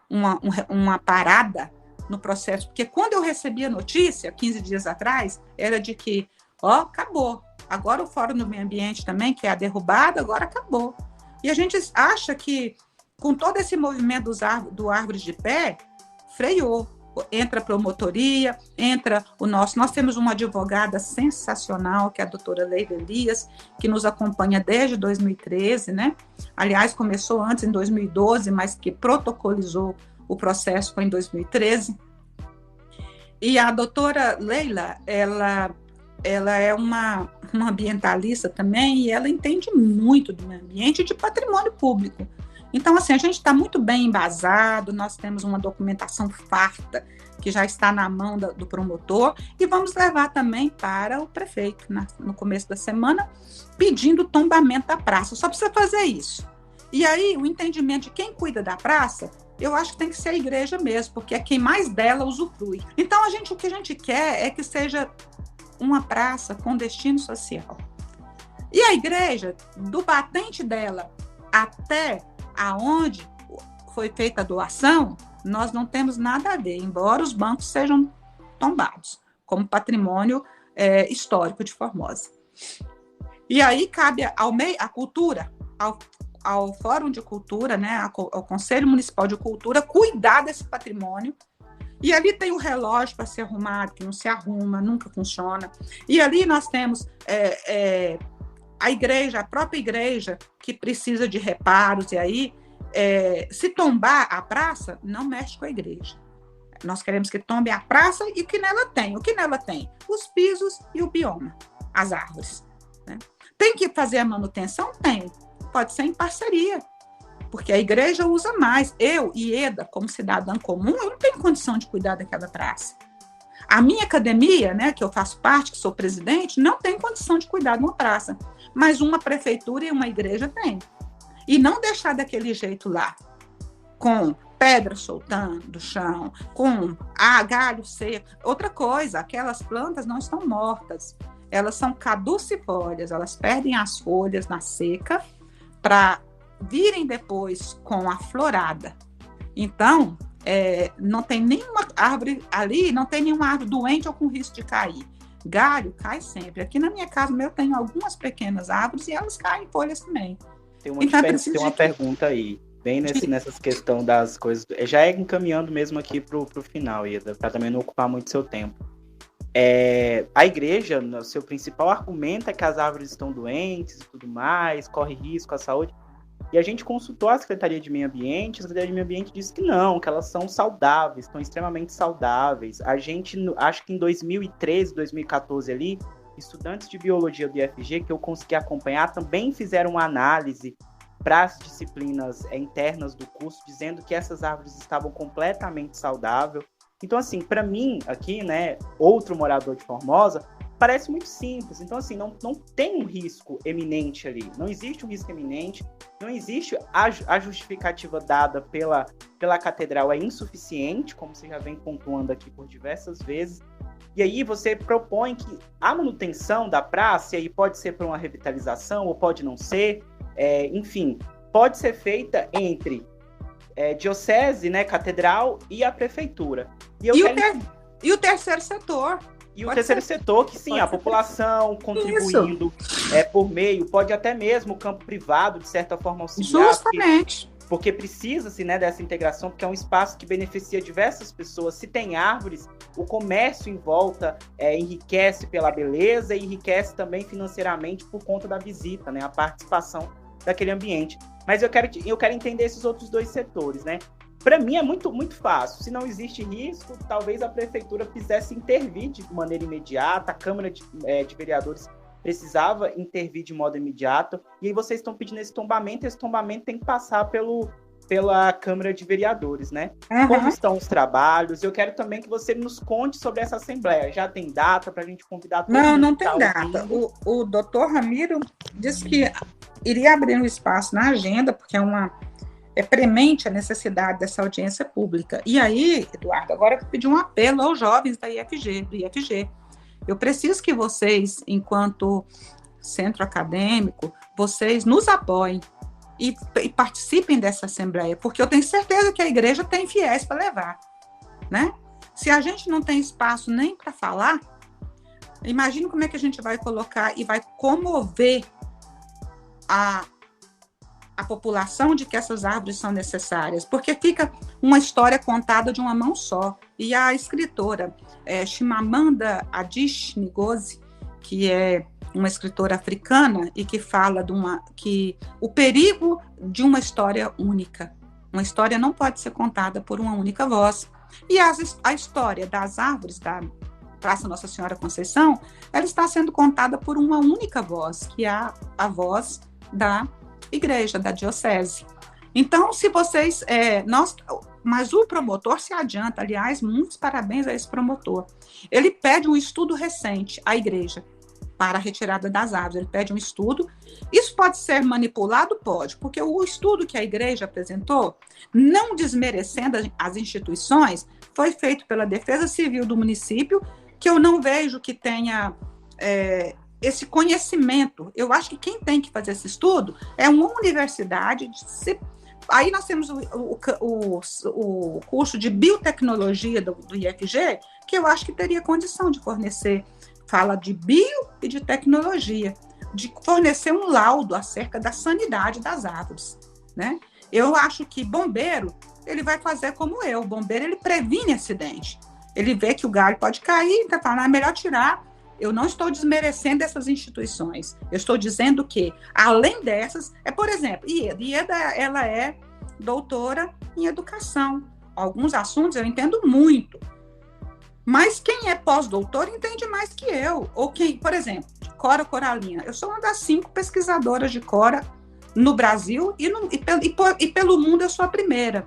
uma parada no processo, porque quando eu recebi a notícia, 15 dias atrás, era de que, acabou. Agora o Fórum do Meio Ambiente também, que é a derrubada, agora acabou. E a gente acha que, com todo esse movimento do Árvores de Pé, freou. Entra a promotoria, nós temos uma advogada sensacional, que é a doutora Leila Elias, que nos acompanha desde 2013, né? Aliás, começou antes, em 2012, mas que protocolizou o processo foi em 2013. E a doutora Leila, ela é uma ambientalista também, e ela entende muito do meio ambiente e de patrimônio público. Então, assim, a gente está muito bem embasado, nós temos uma documentação farta que já está na mão do promotor, e vamos levar também para o prefeito, no começo da semana, pedindo o tombamento da praça. Só precisa fazer isso. E aí, o entendimento de quem cuida da praça, eu acho que tem que ser a igreja mesmo, porque é quem mais dela usufrui. Então, o que a gente quer é que seja uma praça com destino social. E a igreja, do batente dela até aonde foi feita a doação, nós não temos nada a ver, embora os bancos sejam tombados, como patrimônio histórico de Formosa. E aí cabe à cultura, ao Fórum de Cultura, né, ao Conselho Municipal de Cultura, cuidar desse patrimônio. E ali tem o relógio para ser arrumado, que não se arruma, nunca funciona. E ali nós temos a igreja, a própria igreja, que precisa de reparos, e aí, se tombar a praça, não mexe com a igreja. Nós queremos que tombe a praça e o que nela tem. O que nela tem? Os pisos e o bioma, as árvores. Né? Tem que fazer a manutenção? Tem. Pode ser em parceria, porque a igreja usa mais. Eu, Ieda, como cidadã comum, eu não tenho condição de cuidar daquela praça. A minha academia, né, que eu faço parte, que sou presidente, não tem condição de cuidar de uma praça. Mas uma prefeitura e uma igreja tem. E não deixar daquele jeito lá, com pedra soltando do chão, com galho seco. Outra coisa, aquelas plantas não estão mortas. Elas são caducifólias, elas perdem as folhas na seca para virem depois com a florada. Então, não tem nenhuma árvore ali, não tem nenhuma árvore doente ou com risco de cair. Galho cai sempre. Aqui na minha casa eu tenho algumas pequenas árvores e elas caem folhas também. Tem uma pergunta aí, bem nessas questões das coisas. Já encaminhando mesmo aqui pro final, Ieda, para também não ocupar muito seu tempo. A igreja, no seu principal argumento é que as árvores estão doentes e tudo mais, corre risco à saúde. E a gente consultou a Secretaria de Meio Ambiente, a Secretaria de Meio Ambiente disse que não, que elas são saudáveis, estão extremamente saudáveis. A gente, acho que em 2013, 2014 ali, estudantes de biologia do IFG, que eu consegui acompanhar, também fizeram uma análise para as disciplinas internas do curso, dizendo que essas árvores estavam completamente saudáveis. Então, assim, para mim, aqui, né, outro morador de Formosa, parece muito simples. Então, assim, não tem um risco eminente ali. Não existe um risco eminente. Não existe a justificativa dada pela catedral é insuficiente, como você já vem pontuando aqui por diversas vezes. E aí você propõe que a manutenção da praça, e aí pode ser para uma revitalização ou pode não ser, enfim, pode ser feita entre diocese, né, catedral e a prefeitura. E o terceiro setor. E o terceiro setor, que sim, a população contribuindo por meio, pode até mesmo o campo privado, de certa forma, auxiliar. Justamente. Porque precisa-se, né, dessa integração, porque é um espaço que beneficia diversas pessoas. Se tem árvores, o comércio em volta enriquece pela beleza e enriquece também financeiramente por conta da visita, né, a participação daquele ambiente. Mas eu quero entender esses outros dois setores, né? Para mim é muito, muito fácil. Se não existe risco, talvez a prefeitura quisesse intervir de maneira imediata, a Câmara de Vereadores precisava intervir de modo imediato, e aí vocês estão pedindo esse tombamento tem que passar pela Câmara de Vereadores, né? Uhum. Como estão os trabalhos? Eu quero também que você nos conte sobre essa assembleia. Já tem data para a gente convidar todo mundo? Não tem data. O doutor Ramiro disse que iria abrir um espaço na agenda, porque é premente a necessidade dessa audiência pública. E aí, Eduardo, agora eu vou pedir um apelo aos jovens do IFG. Eu preciso que vocês, enquanto centro acadêmico, vocês nos apoiem e participem dessa assembleia, porque eu tenho certeza que a igreja tem fiéis para levar, né? Se a gente não tem espaço nem para falar, imagine como é que a gente vai colocar e vai comover a população de que essas árvores são necessárias, porque fica uma história contada de uma mão só. E a escritora Chimamanda Adichie Ngozi, que é uma escritora africana e que fala que o perigo de uma história única. Uma história não pode ser contada por uma única voz. E a história das árvores da Praça Nossa Senhora Conceição, ela está sendo contada por uma única voz, que é a voz da igreja, da diocese. Então, se vocês... mas o promotor se adianta, aliás, muitos parabéns a esse promotor. Ele pede um estudo recente à igreja para a retirada das árvores. Ele pede um estudo. Isso pode ser manipulado? Pode, porque o estudo que a igreja apresentou, não desmerecendo as instituições, foi feito pela Defesa Civil do município, que eu não vejo que tenha... esse conhecimento. Eu acho que quem tem que fazer esse estudo é uma universidade. Aí nós temos o curso de biotecnologia do IFG, que eu acho que teria condição de fornecer, fala de bio e de tecnologia, de fornecer um laudo acerca da sanidade das árvores, né? Eu acho que bombeiro, ele vai fazer como eu. O bombeiro, ele previne acidente. Ele vê que o galho pode cair, então fala, é melhor tirar. Eu não estou desmerecendo essas instituições. Eu estou dizendo que, além dessas, por exemplo, Ieda, ela é doutora em educação. Alguns assuntos eu entendo muito. Mas quem é pós-doutor entende mais que eu. Ou quem, por exemplo, Cora Coralina. Eu sou uma das 5 pesquisadoras de Cora no Brasil e pelo mundo eu sou a primeira.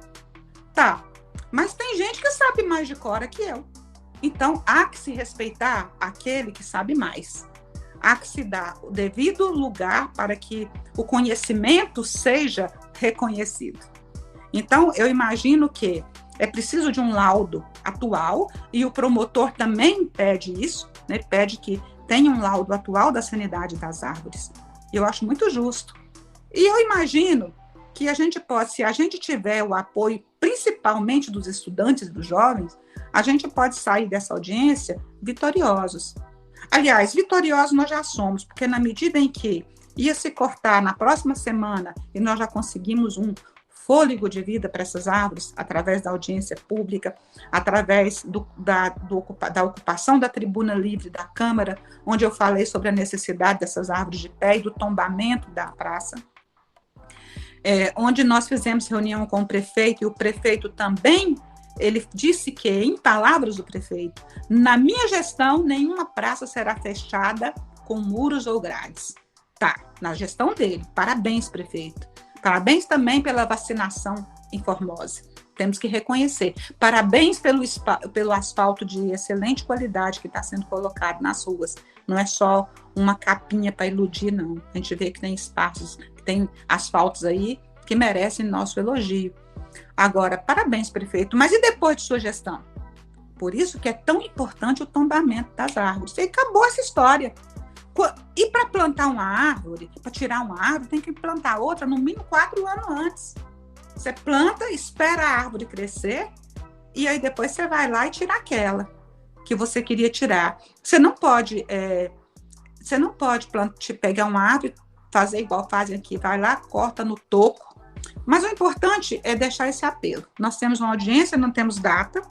Tá, mas tem gente que sabe mais de Cora que eu. Então, há que se respeitar aquele que sabe mais. Há que se dar o devido lugar para que o conhecimento seja reconhecido. Então, eu imagino que é preciso de um laudo atual, e o promotor também pede isso, né? Pede que tenha um laudo atual da sanidade das árvores. Eu acho muito justo. E eu imagino que a gente pode, se a gente tiver o apoio, principalmente dos estudantes e dos jovens, a gente pode sair dessa audiência vitoriosos. Aliás, vitoriosos nós já somos, porque na medida em que ia se cortar na próxima semana e nós já conseguimos um fôlego de vida para essas árvores, através da audiência pública, através da ocupação da tribuna livre da Câmara, onde eu falei sobre a necessidade dessas árvores de pé e do tombamento da praça, onde nós fizemos reunião com o prefeito, e o prefeito também, ele disse que, em palavras do prefeito, na minha gestão, nenhuma praça será fechada com muros ou grades. Tá, na gestão dele. Parabéns, prefeito. Parabéns também pela vacinação em Formosa. Temos que reconhecer. Parabéns pelo asfalto de excelente qualidade que está sendo colocado nas ruas. Não é só uma capinha para iludir, não. A gente vê que tem espaços, que tem asfaltos aí que merecem nosso elogio. Agora, parabéns, prefeito. Mas e depois de sua gestão? Por isso que é tão importante o tombamento das árvores. E acabou essa história. E para plantar uma árvore, para tirar uma árvore, tem que plantar outra no mínimo 4 anos antes. Você planta, espera a árvore crescer, e aí depois você vai lá e tira aquela que você queria tirar. Você não pode pegar uma árvore, fazer igual fazem aqui, vai lá, corta no toco. Mas o importante é deixar esse apelo. Nós temos uma audiência, não temos data,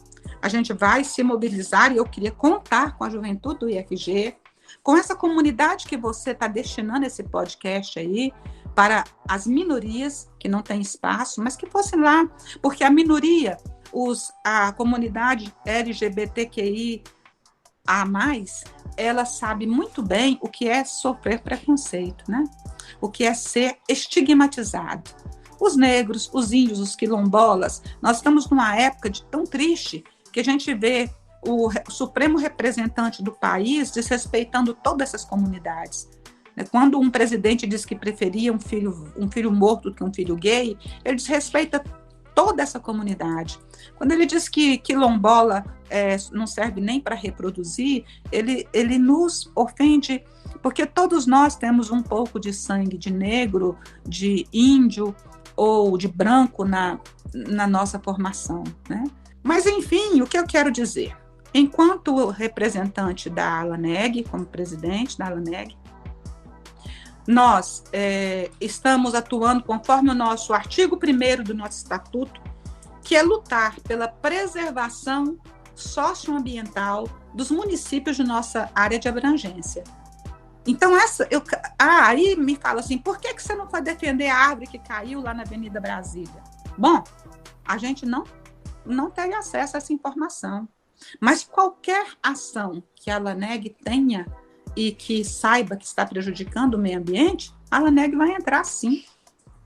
a gente vai se mobilizar, e eu queria contar com a juventude do IFG, com essa comunidade que você está destinando esse podcast aí, para as minorias que não têm espaço, mas que fossem lá, porque a minoria, a comunidade LGBTQI a mais, ela sabe muito bem o que é sofrer preconceito, né? O que é ser estigmatizado. Os negros, os índios, os quilombolas, nós estamos numa época tão triste que a gente vê o supremo representante do país desrespeitando todas essas comunidades. Quando um presidente diz que preferia um filho morto do que um filho gay, ele desrespeita toda essa comunidade. Quando ele diz que quilombola não serve nem para reproduzir, ele nos ofende, porque todos nós temos um pouco de sangue de negro, de índio ou de branco na nossa formação, né? Mas, enfim, o que eu quero dizer? Enquanto representante da ALANEG, como presidente da ALANEG, nós estamos atuando conforme o nosso artigo 1º do nosso estatuto, que é lutar pela preservação socioambiental dos municípios de nossa área de abrangência. Então, aí me fala assim, por que você não foi defender a árvore que caiu lá na Avenida Brasília? Bom, a gente não teve acesso a essa informação. Mas qualquer ação que a ALANEG tenha e que saiba que está prejudicando o meio ambiente, a ALANEG vai entrar sim.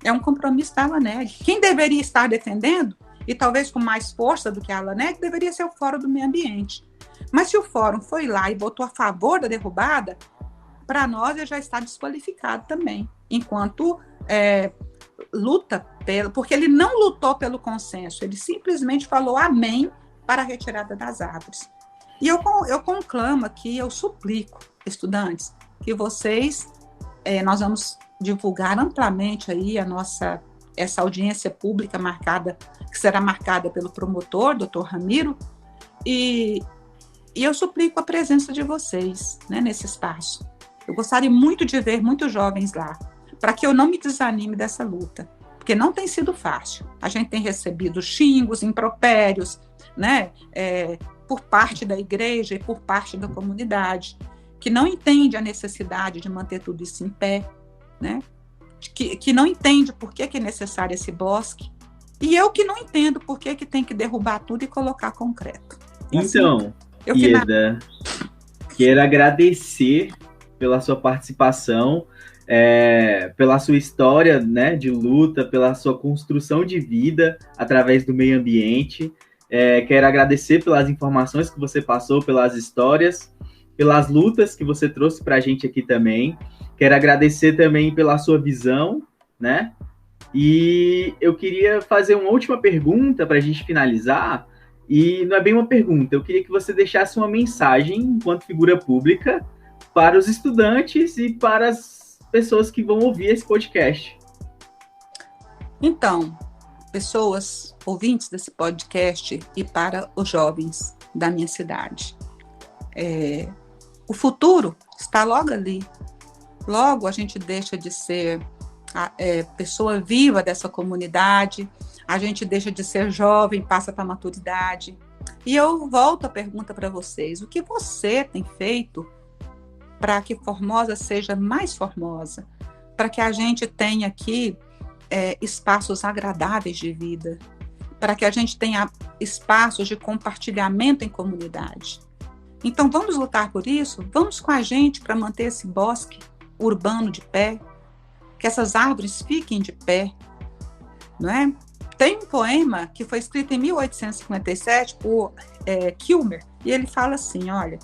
É um compromisso da ALANEG. Quem deveria estar defendendo, e talvez com mais força do que a ALANEG, deveria ser o Fórum do Meio Ambiente. Mas se o Fórum foi lá e votou a favor da derrubada, para nós ele já está desqualificado também, enquanto luta porque ele não lutou pelo consenso, ele simplesmente falou amém para a retirada das árvores. E eu conclamo aqui, eu suplico, estudantes, que vocês, nós vamos divulgar amplamente aí essa audiência pública que será marcada pelo promotor, Dr. Ramiro, e eu suplico a presença de vocês, né, nesse espaço. Eu gostaria muito de ver muitos jovens lá, para que eu não me desanime dessa luta, porque não tem sido fácil. A gente tem recebido xingos, impropérios, né, por parte da igreja e por parte da comunidade, que não entende a necessidade de manter tudo isso em pé, né, que não entende por que é necessário esse bosque, e eu que não entendo por que tem que derrubar tudo e colocar concreto. Então, Ieda, quero agradecer pela sua participação, pela sua história, né, de luta, pela sua construção de vida através do meio ambiente. Quero agradecer pelas informações que você passou, pelas histórias, pelas lutas que você trouxe para a gente aqui também. Quero agradecer também pela sua visão, né? E eu queria fazer uma última pergunta para a gente finalizar. E não é bem uma pergunta, eu queria que você deixasse uma mensagem, enquanto figura pública, para os estudantes e para as pessoas que vão ouvir esse podcast. Então, pessoas, ouvintes desse podcast e para os jovens da minha cidade, o futuro está logo ali. Logo a gente deixa de ser pessoa viva dessa comunidade, a gente deixa de ser jovem, passa para a maturidade. E eu volto a pergunta para vocês, o que você tem feito para que Formosa seja mais formosa? Para que a gente tenha aqui espaços agradáveis de vida, para que a gente tenha espaços de compartilhamento em comunidade. Então vamos lutar por isso? Vamos com a gente para manter esse bosque urbano de pé, que essas árvores fiquem de pé, não é? Tem um poema que foi escrito em 1857 por Kilmer, e ele fala assim, olha,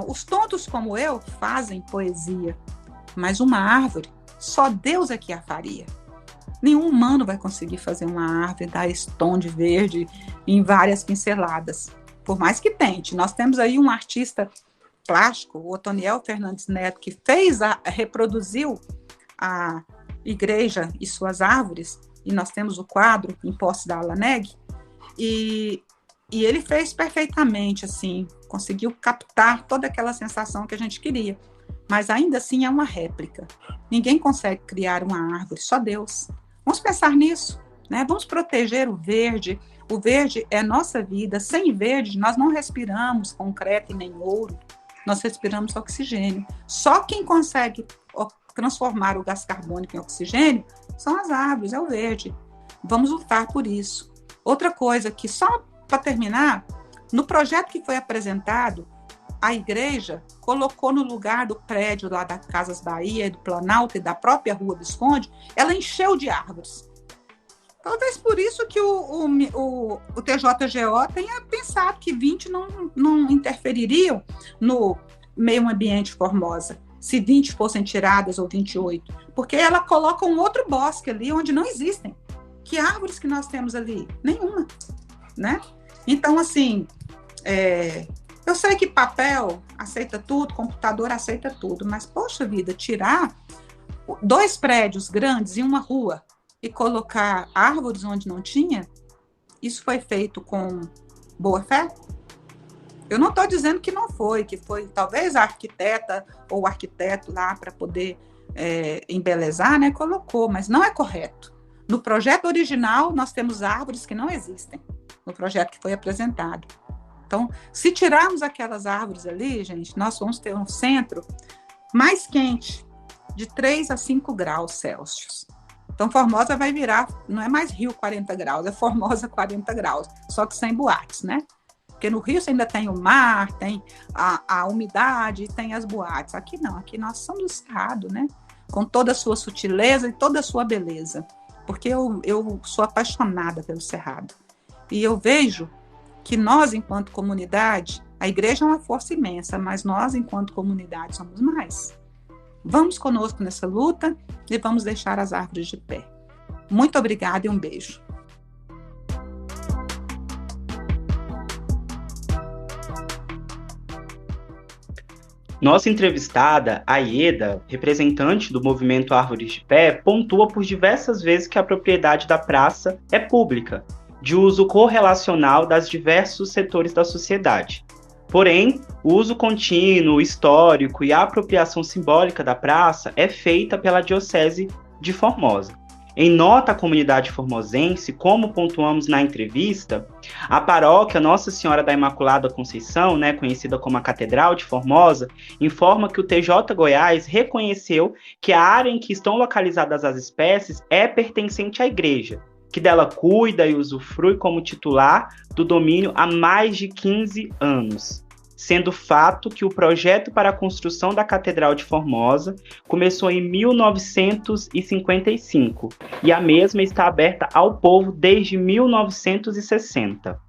os tontos como eu fazem poesia, mas uma árvore, só Deus é que a faria. Nenhum humano vai conseguir fazer uma árvore dar esse tom de verde em várias pinceladas, por mais que tente. Nós temos aí um artista plástico, o Otoniel Fernandes Neto, que reproduziu a igreja e suas árvores, e nós temos o quadro em posse da Alaneg, e ele fez perfeitamente, assim, conseguiu captar toda aquela sensação que a gente queria, mas ainda assim é uma réplica. Ninguém consegue criar uma árvore, só Deus. Vamos pensar nisso, né? Vamos proteger o verde. O verde é nossa vida. Sem verde, nós não respiramos concreto e nem ouro. Nós respiramos oxigênio. Só quem consegue transformar o gás carbônico em oxigênio são as árvores, é o verde. Vamos lutar por isso. Outra coisa que, só para terminar, no projeto que foi apresentado, a igreja colocou no lugar do prédio lá da Casas Bahia, do Planalto e da própria Rua Visconde, ela encheu de árvores. Talvez por isso que o TJGO tenha pensado que 20 não interfeririam no meio ambiente Formosa, se 20 fossem tiradas ou 28, porque ela coloca um outro bosque ali onde não existem. Que árvores que nós temos ali? Nenhuma, né? Então, assim, eu sei que papel aceita tudo, computador aceita tudo, mas, poxa vida, tirar 2 prédios grandes em uma rua e colocar árvores onde não tinha, isso foi feito com boa fé? Eu não estou dizendo que não foi, que foi talvez a arquiteta ou o arquiteto lá para poder embelezar, né, colocou, mas não é correto. No projeto original, nós temos árvores que não existem, no projeto que foi apresentado. Então, se tirarmos aquelas árvores ali, gente, nós vamos ter um centro mais quente, de 3 a 5 graus Celsius. Então, Formosa vai virar, não é mais Rio 40 graus, é Formosa 40 graus, só que sem boates, né? Porque no Rio você ainda tem o mar, tem a umidade, tem as boates. Aqui não, aqui nós somos o Cerrado, né? Com toda a sua sutileza e toda a sua beleza. Porque eu sou apaixonada pelo Cerrado. E eu vejo que nós, enquanto comunidade, a igreja é uma força imensa, mas nós, enquanto comunidade, somos mais. Vamos conosco nessa luta e vamos deixar as árvores de pé. Muito obrigada e um beijo. Nossa entrevistada, a Ieda, representante do movimento Árvores de Pé, pontua por diversas vezes que a propriedade da praça é pública, de uso correlacional das diversos setores da sociedade. Porém, o uso contínuo, histórico e a apropriação simbólica da praça é feita pela Diocese de Formosa. Em nota à comunidade formosense, como pontuamos na entrevista, a paróquia Nossa Senhora da Imaculada Conceição, né, conhecida como a Catedral de Formosa, informa que o TJ Goiás reconheceu que a área em que estão localizadas as espécies é pertencente à igreja, que dela cuida e usufrui como titular do domínio há mais de 15 anos. Sendo fato que o projeto para a construção da Catedral de Formosa começou em 1955 e a mesma está aberta ao povo desde 1960.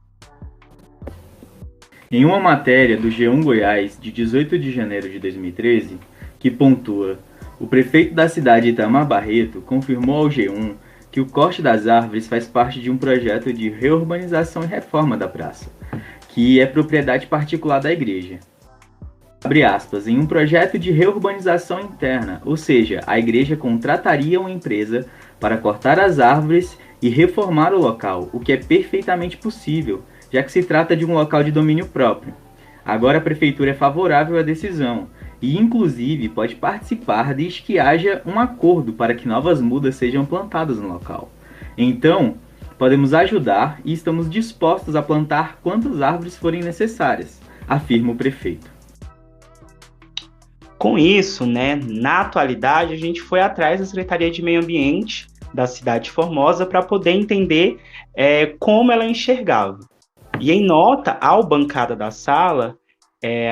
Em uma matéria do G1 Goiás, de 18 de janeiro de 2013, que pontua: o prefeito da cidade Itamar Barreto confirmou ao G1 que o corte das árvores faz parte de um projeto de reurbanização e reforma da praça, que é propriedade particular da igreja. Abre aspas, em um projeto de reurbanização interna, ou seja, a igreja contrataria uma empresa para cortar as árvores e reformar o local, o que é perfeitamente possível, já que se trata de um local de domínio próprio. Agora a prefeitura é favorável à decisão e, inclusive, pode participar desde que haja um acordo para que novas mudas sejam plantadas no local. Então, podemos ajudar e estamos dispostos a plantar quantas árvores forem necessárias, afirma o prefeito. Com isso, né, na atualidade, a gente foi atrás da Secretaria de Meio Ambiente da cidade de Formosa para poder entender como ela enxergava. E em nota ao bancada da sala,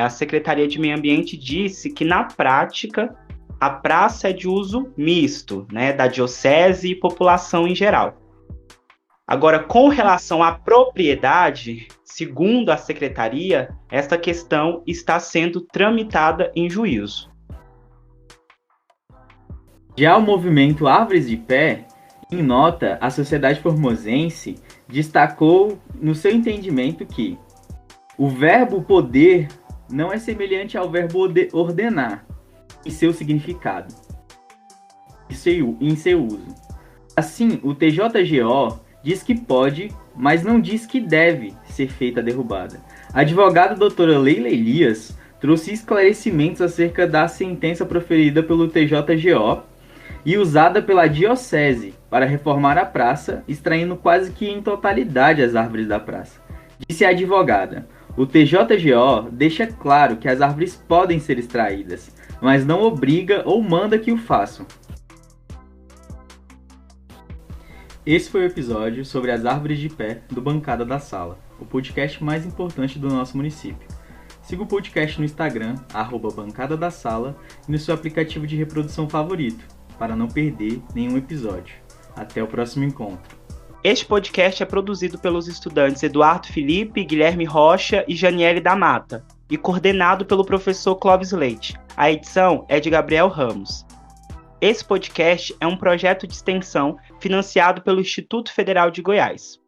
a Secretaria de Meio Ambiente disse que, na prática, a praça é de uso misto, né, da diocese e população em geral. Agora, com relação à propriedade, segundo a Secretaria, esta questão está sendo tramitada em juízo. Já o movimento Árvores de Pé Em nota, a Sociedade Formosense destacou no seu entendimento que o verbo poder não é semelhante ao verbo ordenar em seu significado e em seu uso. Assim, o TJGO diz que pode, mas não diz que deve ser feita a derrubada. A advogada doutora Leila Elias trouxe esclarecimentos acerca da sentença proferida pelo TJGO e usada pela diocese para reformar a praça, extraindo quase que em totalidade as árvores da praça. Disse a advogada: o TJGO deixa claro que as árvores podem ser extraídas, mas não obriga ou manda que o façam. Esse foi o episódio sobre as árvores de pé do Bancada da Sala, o podcast mais importante do nosso município. Siga o podcast no Instagram, @Bancada da Sala, e no seu aplicativo de reprodução favorito, para não perder nenhum episódio. Até o próximo encontro. Este podcast é produzido pelos estudantes Eduardo Felipe, Guilherme Rocha e Janiele da Mata, e coordenado pelo professor Clóvis Leite. A edição é de Gabriel Ramos. Esse podcast é um projeto de extensão financiado pelo Instituto Federal de Goiás.